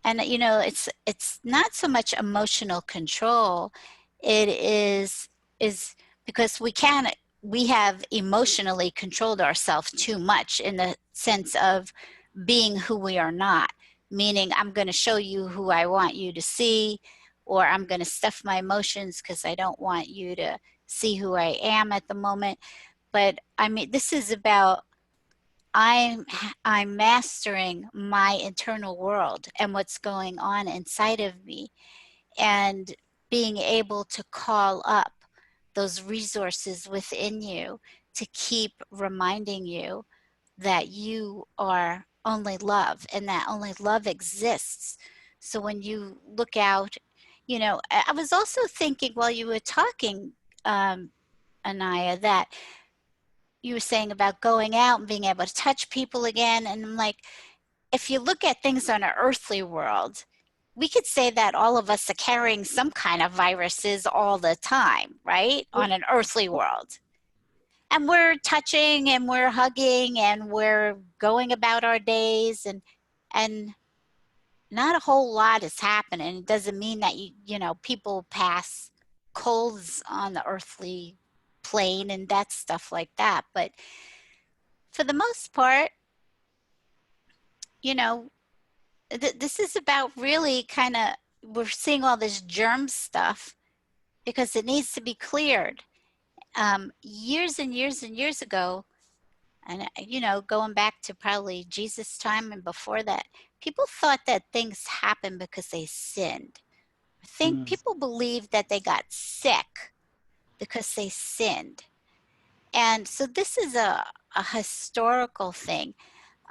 S1: and it's not so much emotional control. It is because we have emotionally controlled ourselves too much in the sense of being who we are not, meaning I'm going to show you who I want you to see, or I'm going to stuff my emotions because I don't want you to see who I am at the moment. But I mean, this is about I'm mastering my internal world and what's going on inside of me, and being able to call up those resources within you to keep reminding you that you are only love and that only love exists. So when you look out, I was also thinking while you were talking, Anayah, that you were saying about going out and being able to touch people again. And I'm like, if you look at things on an earthly world, we could say that all of us are carrying some kind of viruses all the time, right? On an earthly world. And we're touching and we're hugging and we're going about our days, and not a whole lot is happening. It doesn't mean that people pass colds on the earthly plane and that stuff like that. But for the most part, this is about really kind of we're seeing all this germ stuff because it needs to be cleared. Years and years and years ago, and going back to probably Jesus' time and before that, people thought that things happened because they sinned. I think people believed that they got sick because they sinned. And so this is a historical thing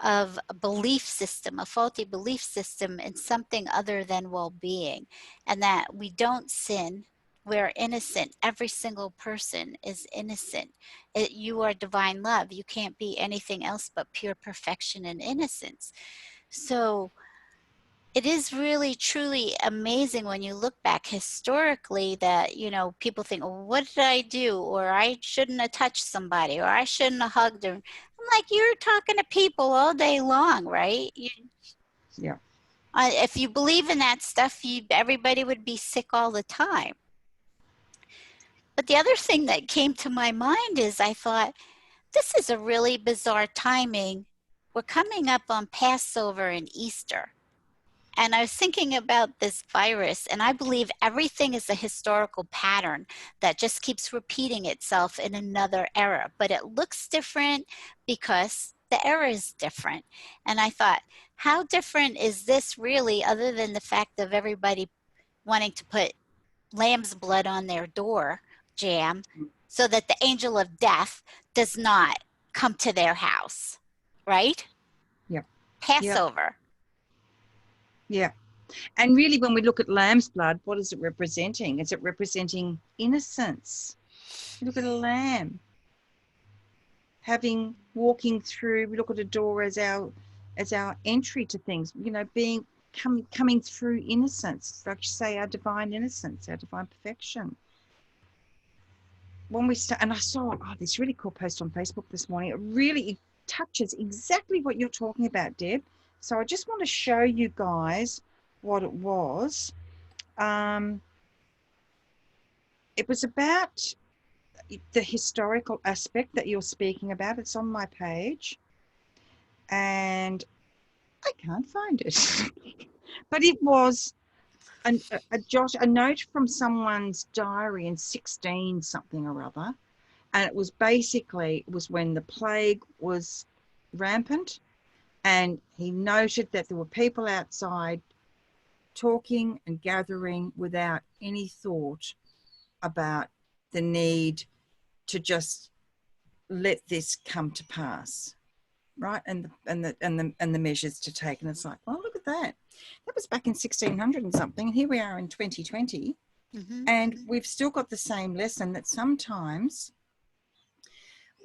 S1: of a belief system, a faulty belief system in something other than well-being, and that we don't sin. We're innocent. Every single person is innocent. You are divine love. You can't be anything else but pure perfection and innocence. So it is really truly amazing when you look back historically that, people think, well, what did I do? Or I shouldn't have touched somebody, or I shouldn't have hugged her. I'm like, you're talking to people all day long, right?
S3: Yeah.
S1: If you believe in that stuff, everybody would be sick all the time. But the other thing that came to my mind is I thought, this is a really bizarre timing. We're coming up on Passover and Easter. And I was thinking about this virus, and I believe everything is a historical pattern that just keeps repeating itself in another era. But it looks different because the era is different. And I thought, how different is this really, other than the fact of everybody wanting to put lamb's blood on their door jamb so that the angel of death does not come to their house, right?
S3: Yeah.
S1: Passover.
S3: Yeah. And really, when we look at lamb's blood, what is it representing? Is it representing innocence? Look at a lamb walking through. We look at a door as our entry to things. Coming through innocence, like you say, our divine innocence, our divine perfection. When we start, and I saw this really cool post on Facebook this morning. It touches exactly what you're talking about, Deb. So I just want to show you guys what it was. It was about the historical aspect that you're speaking about. It's on my page, and I can't find it. But it was a note from someone's diary in 16 something or other, and it was when the plague was rampant, and he noted that there were people outside talking and gathering without any thought about the need to just let this come to pass, right? And the measures to take. And it's like, well, look at that. That was back in 1600 and something. And here we are in 2020.
S1: Mm-hmm.
S3: And we've still got the same lesson that sometimes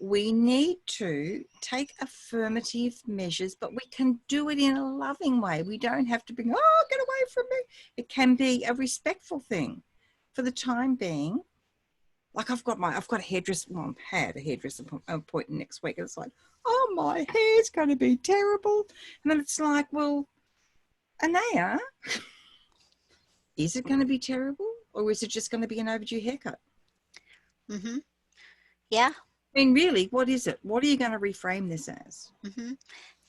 S3: we need to take affirmative measures, but we can do it in a loving way. We don't have to be, oh, get away from me. It can be a respectful thing for the time being. Like I've got a hairdresser, well, I've had a hairdresser appointment next week. And it's like, oh, my hair's going to be terrible. And then it's like, well, Anayah, is it going to be terrible, or is it just going to be an overdue haircut?
S1: Mm-hmm. Yeah.
S3: I mean, really, what is it? What are you going to reframe this as?
S1: Mm-hmm.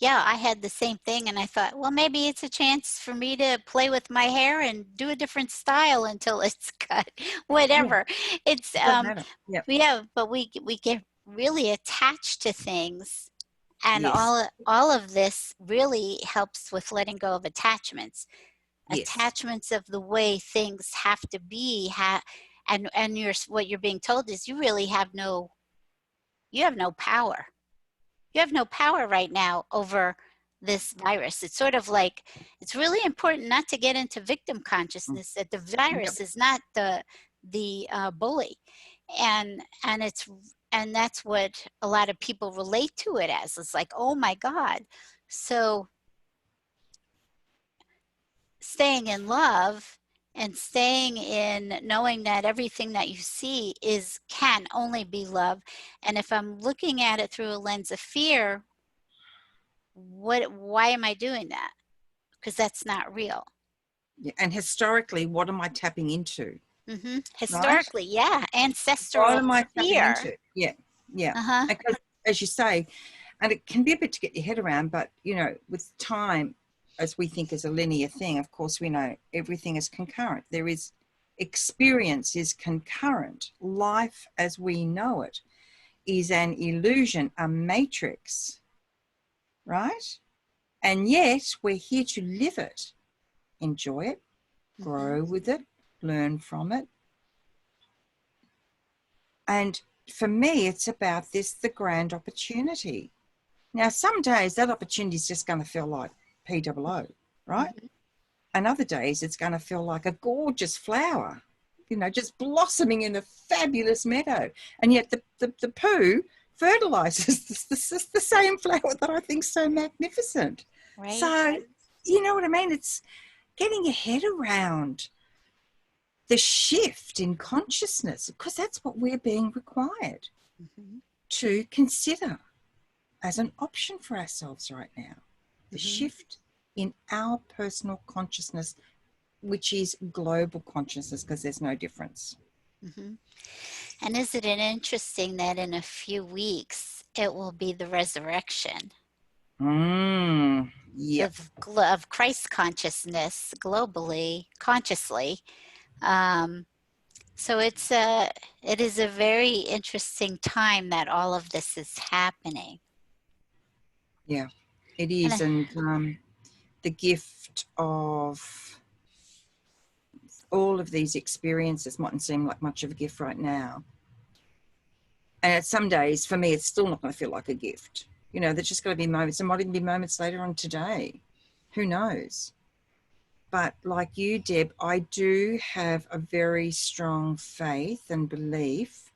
S1: Yeah, I had the same thing, and I thought, well, maybe it's a chance for me to play with my hair and do a different style until it's cut. Whatever. Yeah. It's
S3: doesn't matter. Yep.
S1: Yeah, but we get really attached to things, and
S3: yes.
S1: all of this really helps with letting go of attachments.
S3: Yes.
S1: Attachments of the way things have to be, and what you're being told is you really have no power. You have no power right now over this virus. It's sort of like, it's really important not to get into victim consciousness, that the virus is not the bully. And that's what a lot of people relate to it as. It's like, oh my God. So staying in love and staying in knowing that everything that you see can only be love. And if I'm looking at it through a lens of fear, why am I doing that? Because that's not real.
S3: Yeah. And historically, what am I tapping into?
S1: Mm-hmm. Historically, right? Yeah. Ancestral
S3: what am I
S1: fear.
S3: Tapping into? Yeah. Yeah. Because, as you say, and it can be a bit to get your head around, but with time, as we think as a linear thing. Of course, we know everything is concurrent. There is experience is concurrent. Life as we know it is an illusion, a matrix, right? And yet we're here to live it, enjoy it, grow with it, learn from it. And for me, it's about this, the grand opportunity. Now, some days that opportunity is just going to feel like POO, right? And other days it's going to feel like a gorgeous flower, you know, just blossoming in a fabulous meadow. And yet the poo fertilizes the same flower that I think is so magnificent.
S1: Right.
S3: So, you know what I mean? It's getting your head around the shift in consciousness, because that's what we're being required to consider as an option for ourselves right now. The shift in our personal consciousness, which is global consciousness, because there's no difference.
S1: And isn't it interesting that in a few weeks it will be the resurrection of Christ consciousness globally, consciously? So it is a very interesting time that all of this is happening.
S3: Yeah, it is. And the gift of all of these experiences mightn't seem like much of a gift right now. And at some days, for me, it's still not going to feel like a gift. You know, there's just going to be moments. There might even be moments later on today. Who knows? But like you, Deb, I do have a very strong faith and belief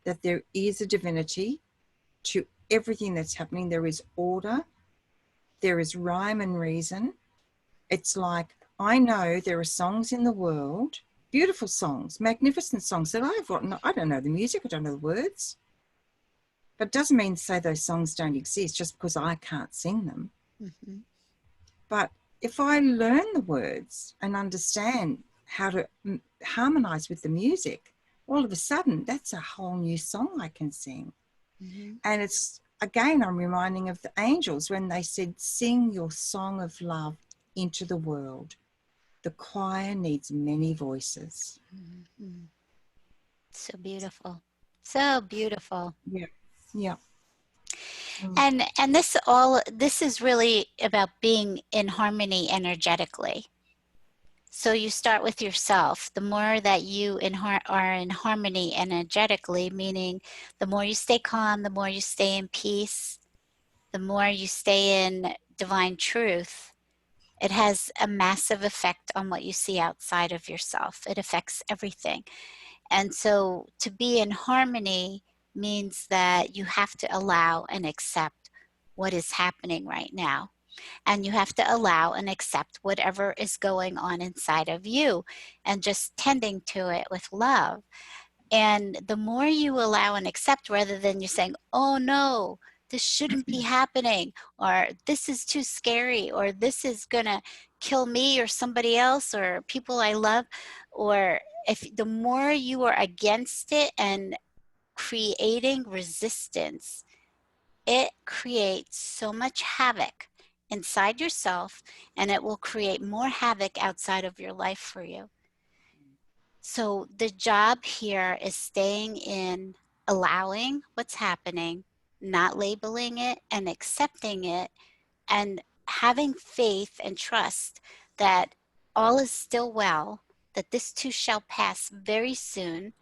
S3: that there is a divinity to everything that's happening. There is order. There is rhyme and reason. It's like, I know there are songs in the world, beautiful songs, magnificent songs that I've written. I don't know the music, I don't know the words. But it doesn't mean to say those songs don't exist just because I can't sing them. But if I learn the words and understand how to harmonize with the music, all of a sudden that's a whole new song I can sing. And it's, again, I'm reminding of the angels when they said, sing your song of love into the world. The choir needs many voices.
S1: So beautiful. So beautiful.
S3: Yeah. Yeah.
S1: And this is really about being in harmony energetically. So you start with yourself. The more that you are in harmony energetically, meaning the more you stay calm, the more you stay in peace, the more you stay in divine truth, it has a massive effect on what you see outside of yourself. It affects everything. And so to be in harmony means that you have to allow and accept what is happening right now. And you have to allow and accept whatever is going on inside of you and just tending to it with love. And the more you allow and accept, rather than you saying, oh no, this shouldn't be happening, or this is too scary, or this is gonna kill me or somebody else or people I love, or if the more you are against it and creating resistance, it creates so much havoc inside yourself, and it will create more havoc outside of your life for you. So the job here is staying in, allowing what's happening, not labeling it and accepting it, and having faith and trust that all is still well, that this too shall pass very soon,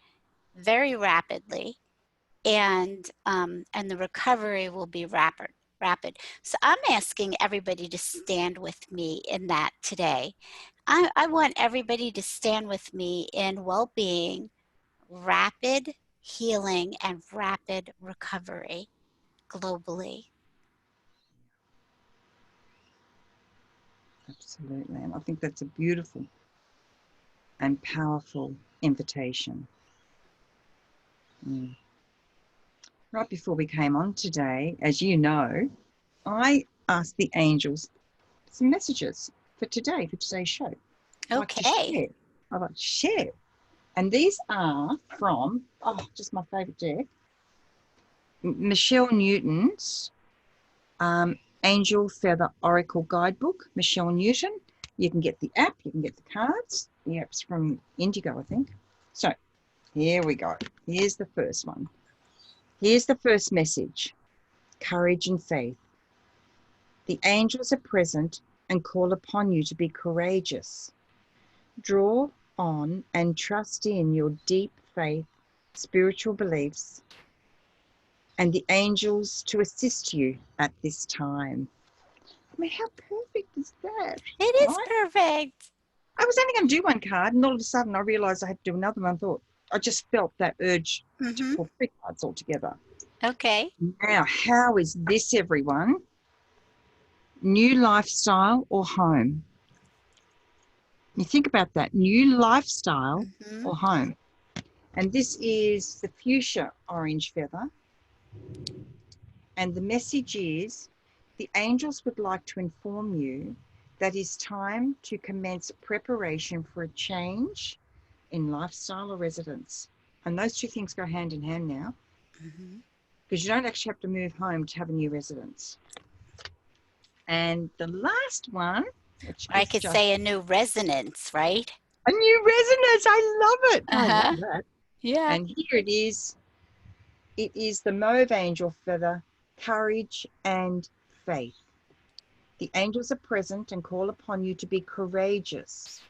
S1: very rapidly, and the recovery will be rapid. So I'm asking everybody to stand with me in that today. I want everybody to stand with me in well-being, rapid healing, and rapid recovery globally.
S3: Absolutely. And I think that's a beautiful and powerful invitation. Right before we came on today, as you know, I asked the angels some messages for today's show.
S1: Okay.
S3: I'd like to share. And these are from, just my favourite deck, Michelle Newton's Angel Feather Oracle Guidebook, Michelle Newton. You can get the app, you can get the cards. The app's from Indigo, I think. So here we go. Here's the first one. Here's the first message. Courage and faith. The angels are present and call upon you to be courageous. Draw on and trust in your deep faith, spiritual beliefs, and the angels to assist you at this time. I mean, how perfect is that?
S1: It is
S3: Right?
S1: perfect.
S3: I was only going to do one card, and all of a sudden I realised I had to do another one. I thought, I just felt that urge to pull 3 cards altogether.
S1: Okay.
S3: Now, how is this, everyone? New lifestyle or home? You think about that. New lifestyle or home. And this is the fuchsia orange feather. And the message is, the angels would like to inform you that it's time to commence preparation for a change in lifestyle or residence. And those two things go hand in hand now, because you don't actually have to move home to have a new residence. And the last one, which
S1: I
S3: is
S1: could
S3: just
S1: say a new resonance, right?
S3: a new residence. I love it. I love that.
S1: Yeah.
S3: And here it is. It is the mauve angel feather, courage and faith. The angels are present and call upon you to be courageous.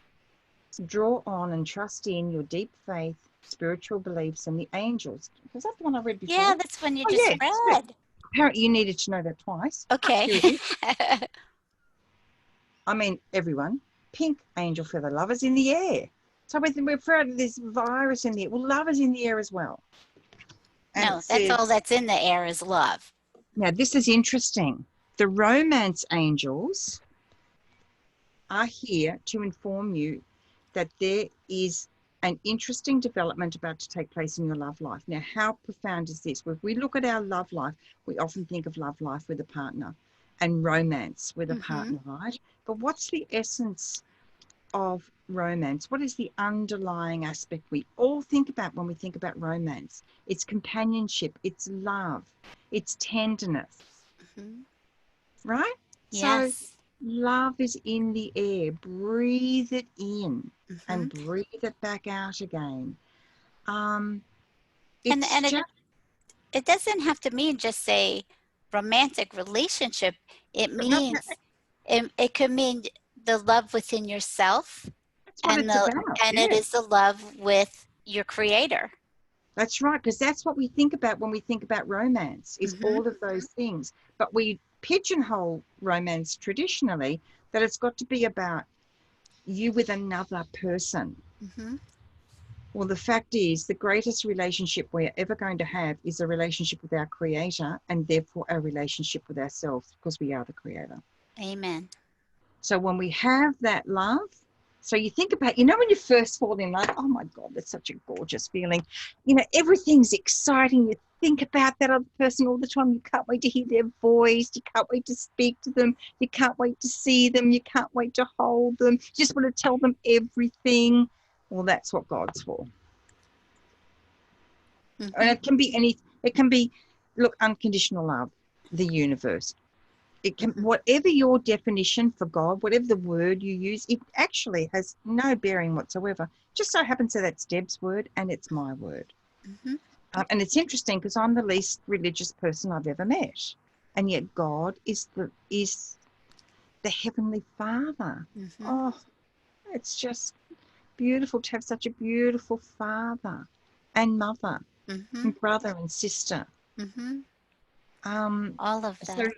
S3: Draw on and trust in your deep faith, spiritual beliefs, and the angels. Was that the one I read before?
S1: Yeah, that's one you
S3: Oh,
S1: just
S3: yeah,
S1: read.
S3: Apparently you needed to know that twice.
S1: Okay.
S3: Here it is. I mean, everyone, pink angel feather, love is in the air. So we're afraid of this virus in the air. Well, love is in the air as well. And
S1: No,
S3: it
S1: that's
S3: says,
S1: all that's in the air is love.
S3: now this is interesting. The romance angels are here to inform you that there is an interesting development about to take place in your love life. Now, how profound is this? If we look at our love life, we often think of love life with a partner and romance with a partner, right? But what's the essence of romance? What is the underlying aspect we all think about when we think about romance? It's companionship, it's love, it's tenderness, right?
S1: Yes.
S3: So love is in the air. Breathe it in and breathe it back out again. It's
S1: And
S3: just,
S1: it doesn't have to mean just say romantic relationship. It
S3: no,
S1: means it could mean the love within yourself,
S3: that's what
S1: and
S3: it's about.
S1: it is the love with your creator.
S3: That's right, because that's what we think about when we think about romance, is all of those things. But we pigeonhole romance traditionally that it's got to be about you with another person. Well, the fact is, the greatest relationship we're ever going to have is a relationship with our creator, and therefore our relationship with ourselves, because we are the creator.
S1: Amen.
S3: So when we have that love, so you think about, when you first fall in love, oh my God, that's such a gorgeous feeling. Everything's exciting. You think about that other person all the time. You can't wait to hear their voice. You can't wait to speak to them. You can't wait to see them. You can't wait to hold them. You just want to tell them everything. Well, that's what God's for. And it can be look, unconditional love, the universe. It can, whatever your definition for God, whatever the word you use, it actually has no bearing whatsoever. Just so happens that that's Deb's word and it's my word. And it's interesting because I'm the least religious person I've ever met, and yet God is the Heavenly Father. Oh, it's just beautiful to have such a beautiful father and mother and brother and sister.
S1: All of that.
S3: So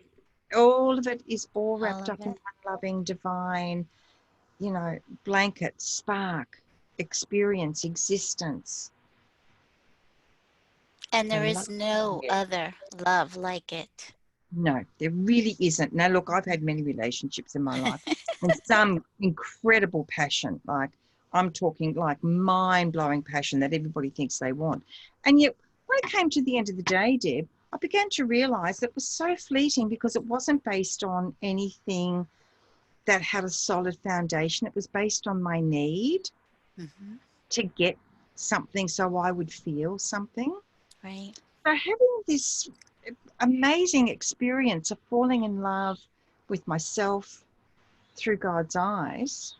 S3: all of it is all wrapped
S1: All of
S3: up in
S1: it.
S3: one loving, divine, blanket, spark, experience, existence.
S1: And there
S3: And
S1: is no other love like it.
S3: no, there really isn't. Now, look, I've had many relationships in my life and some incredible passion. Like, I'm talking like mind-blowing passion that everybody thinks they want. And yet, when it came to the end of the day, Deb, I began to realise that it was so fleeting because it wasn't based on anything that had a solid foundation. It was based on my need to get something so I would feel something.
S1: Right.
S3: So having this amazing experience of falling in love with myself through God's eyes,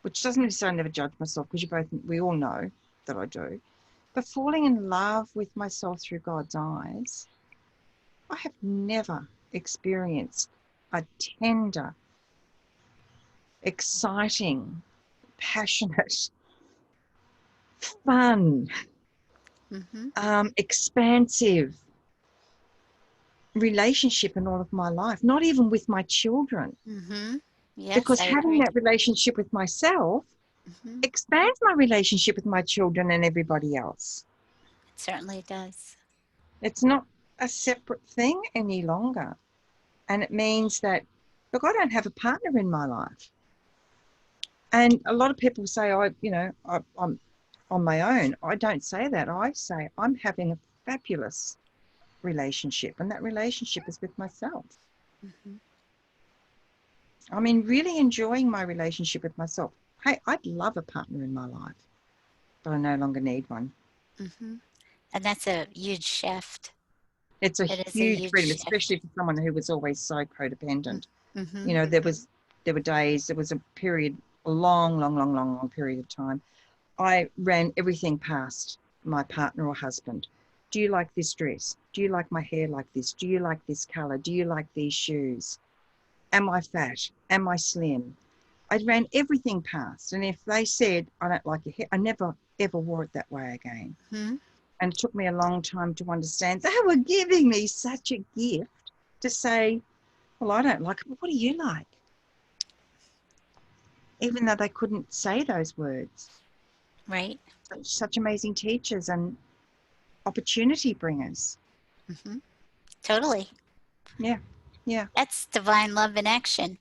S3: which doesn't necessarily never judge myself, because we all know that I do, but falling in love with myself through God's eyes, I have never experienced a tender, exciting, passionate, fun, expansive relationship in all of my life, not even with my children.
S1: Yes,
S3: because
S1: I
S3: having
S1: agree.
S3: that relationship with myself expands my relationship with my children and everybody else.
S1: It certainly does.
S3: It's not a separate thing any longer. And it means that, look, I don't have a partner in my life. And a lot of people say, I'm on my own. I don't say that. I say I'm having a fabulous relationship, and that relationship is with myself. I mean, really enjoying my relationship with myself. Hey, I'd love a partner in my life, but I no longer need one.
S1: And that's a huge shift.
S3: It's a
S1: It is a
S3: huge
S1: huge
S3: freedom,
S1: shift.
S3: especially for someone who was always so codependent.
S1: Mm-hmm.
S3: You know, there were days, there was a period, a long period of time. I ran everything past my partner or husband. Do you like this dress? Do you like my hair like this? Do you like this color? Do you like these shoes? Am I fat? Am I slim? I ran everything past. And if they said, I don't like your hair, I never, ever wore it that way again. And it took me a long time to understand they were giving me such a gift to say, well, I don't like it, but what do you like? Even though they couldn't say those words.
S1: Right.
S3: Such amazing teachers and opportunity bringers.
S1: Totally.
S3: Yeah.
S1: That's divine love in action.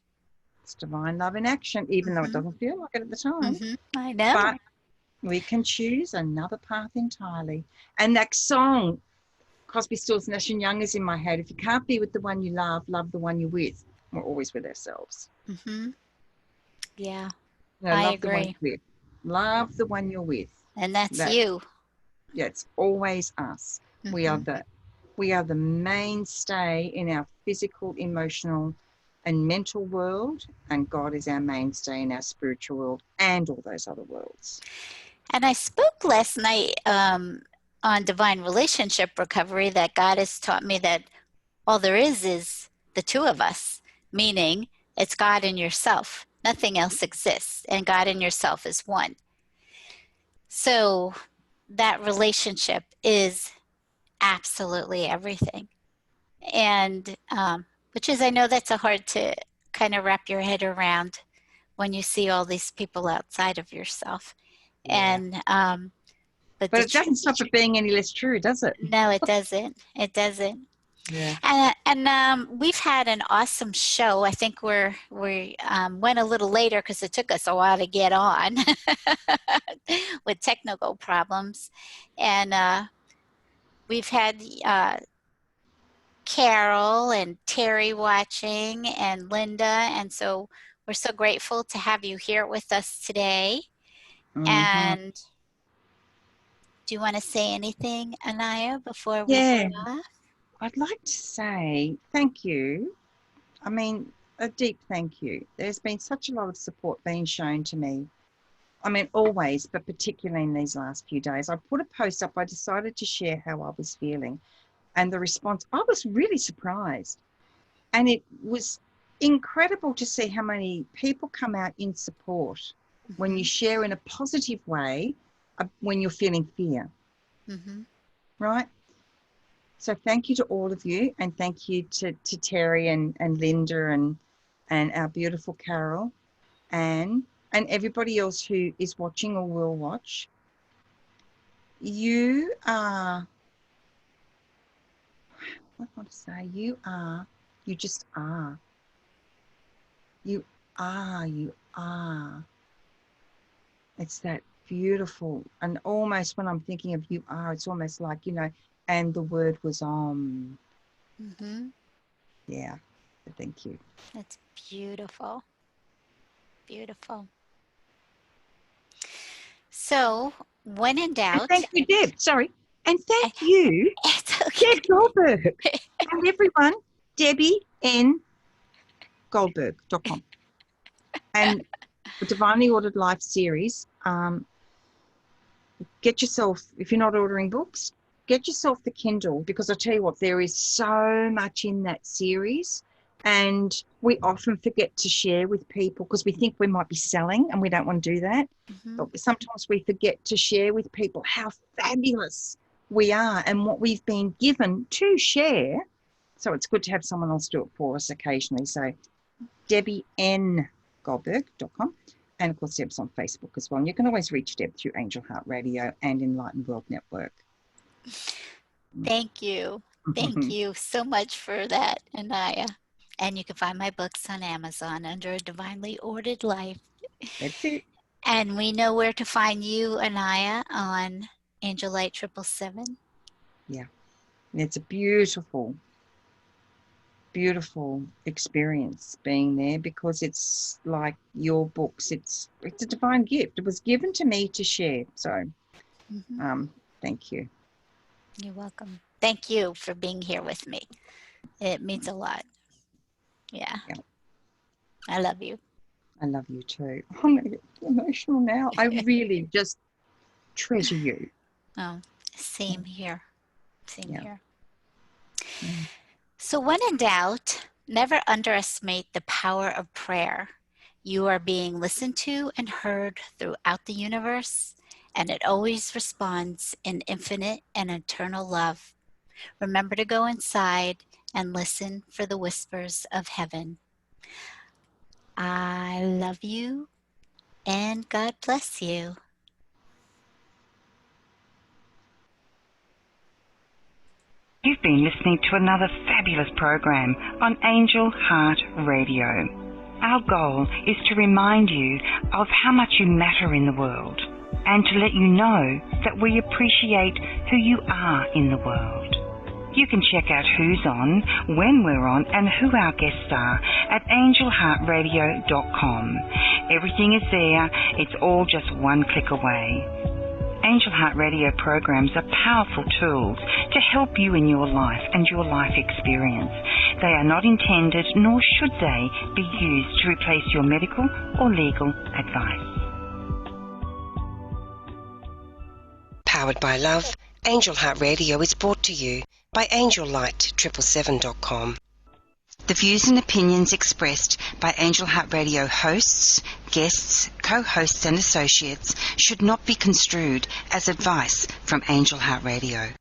S3: It's divine love in action, even though it doesn't feel like it at the time.
S1: I know.
S3: But we can choose another path entirely. And that song, Crosby, Stills, Nash and Young, is in my head. If you can't be with the one you love the one you're with. We're always with ourselves.
S1: Yeah,
S3: You know,
S1: I
S3: love the one
S1: agree.
S3: you're with. Love the one you're with.
S1: And that's you.
S3: Yeah, it's always us. We are the mainstay in our physical, emotional, and mental world, and God is our mainstay in our spiritual world and all those other worlds.
S1: And I spoke last night on divine relationship recovery that God has taught me that all there is the two of us, meaning it's God and yourself. Nothing else exists, and God and yourself is one. So that relationship is absolutely everything. And which is, I know that's a hard to kind of wrap your head around when you see all these people outside of yourself.
S3: Yeah.
S1: And
S3: but it doesn't stop it being any less true, does it?
S1: No, it doesn't. It doesn't.
S3: Yeah.
S1: And we've had an awesome show. I think we went a little later because it took us a while to get on with technical problems. And we've had Carol and Terry watching and Linda. And so we're so grateful to have you here with us today. And do you want to say anything, Anayah, before we get off?
S3: I'd like to say thank you. I mean, a deep thank you. There's been such a lot of support being shown to me. I mean, always, but particularly in these last few days. I put a post up. I decided to share how I was feeling. And the response, I was really surprised. And it was incredible to see how many people come out in support when you share in a positive way when you're feeling fear. Right? So thank you to all of you, and thank you to Terry and Linda and our beautiful Carol and everybody else who is watching or will watch. You are, what do I want to say? You just are. You are. It's that beautiful, and almost when I'm thinking of you are, it's almost like, and the word was on. Yeah, thank you.
S1: That's beautiful. Beautiful. So, when in doubt.
S3: And thank you, Deb. Sorry. And thank you,
S1: it's okay.
S3: Deb Goldberg. And everyone, Debbie N. Goldberg.com. And the Divinely Ordered Life series, get yourself, if you're not ordering books, get yourself the Kindle, because I tell you what, there is so much in that series, and we often forget to share with people because we think we might be selling, and we don't want to do that. But sometimes we forget to share with people how fabulous we are and what we've been given to share. So it's good to have someone else do it for us occasionally. So DebbieNGoldberg.com. And of course, Deb's on Facebook as well. And you can always reach Deb through Angel Heart Radio and Enlightened World Network.
S1: Thank you. Thank you so much for that, Anayah. And you can find my books on Amazon under A Divinely Ordered Life.
S3: That's it.
S1: And we know where to find you, Anayah, on Angel Light 777.
S3: Yeah. And it's a beautiful, beautiful experience being there, because it's like your books. It's a divine gift. It was given to me to share. So thank you.
S1: You're welcome. Thank you for being here with me. It means a lot. Yeah. I love you.
S3: I love you too. I'm going to get emotional now. I really just treasure you.
S1: Oh, same here. Same here.
S3: Yeah.
S1: So when in doubt, never underestimate the power of prayer. You are being listened to and heard throughout the universe, and it always responds in infinite and eternal love. Remember to go inside and listen for the whispers of heaven. I love you, and God bless you.
S2: You've been listening to another fabulous program on Angel Heart Radio. Our goal is to remind you of how much you matter in the world, and to let you know that we appreciate who you are in the world. You can check out who's on, when we're on, and who our guests are at angelheartradio.com. Everything is there. It's all just one click away. Angel Heart Radio programs are powerful tools to help you in your life and your life experience. They are not intended, nor should they, be used to replace your medical or legal advice. Powered by love, Angel Heart Radio is brought to you by AngelLight777.com. The views and opinions expressed by Angel Heart Radio hosts, guests, co-hosts and associates should not be construed as advice from Angel Heart Radio.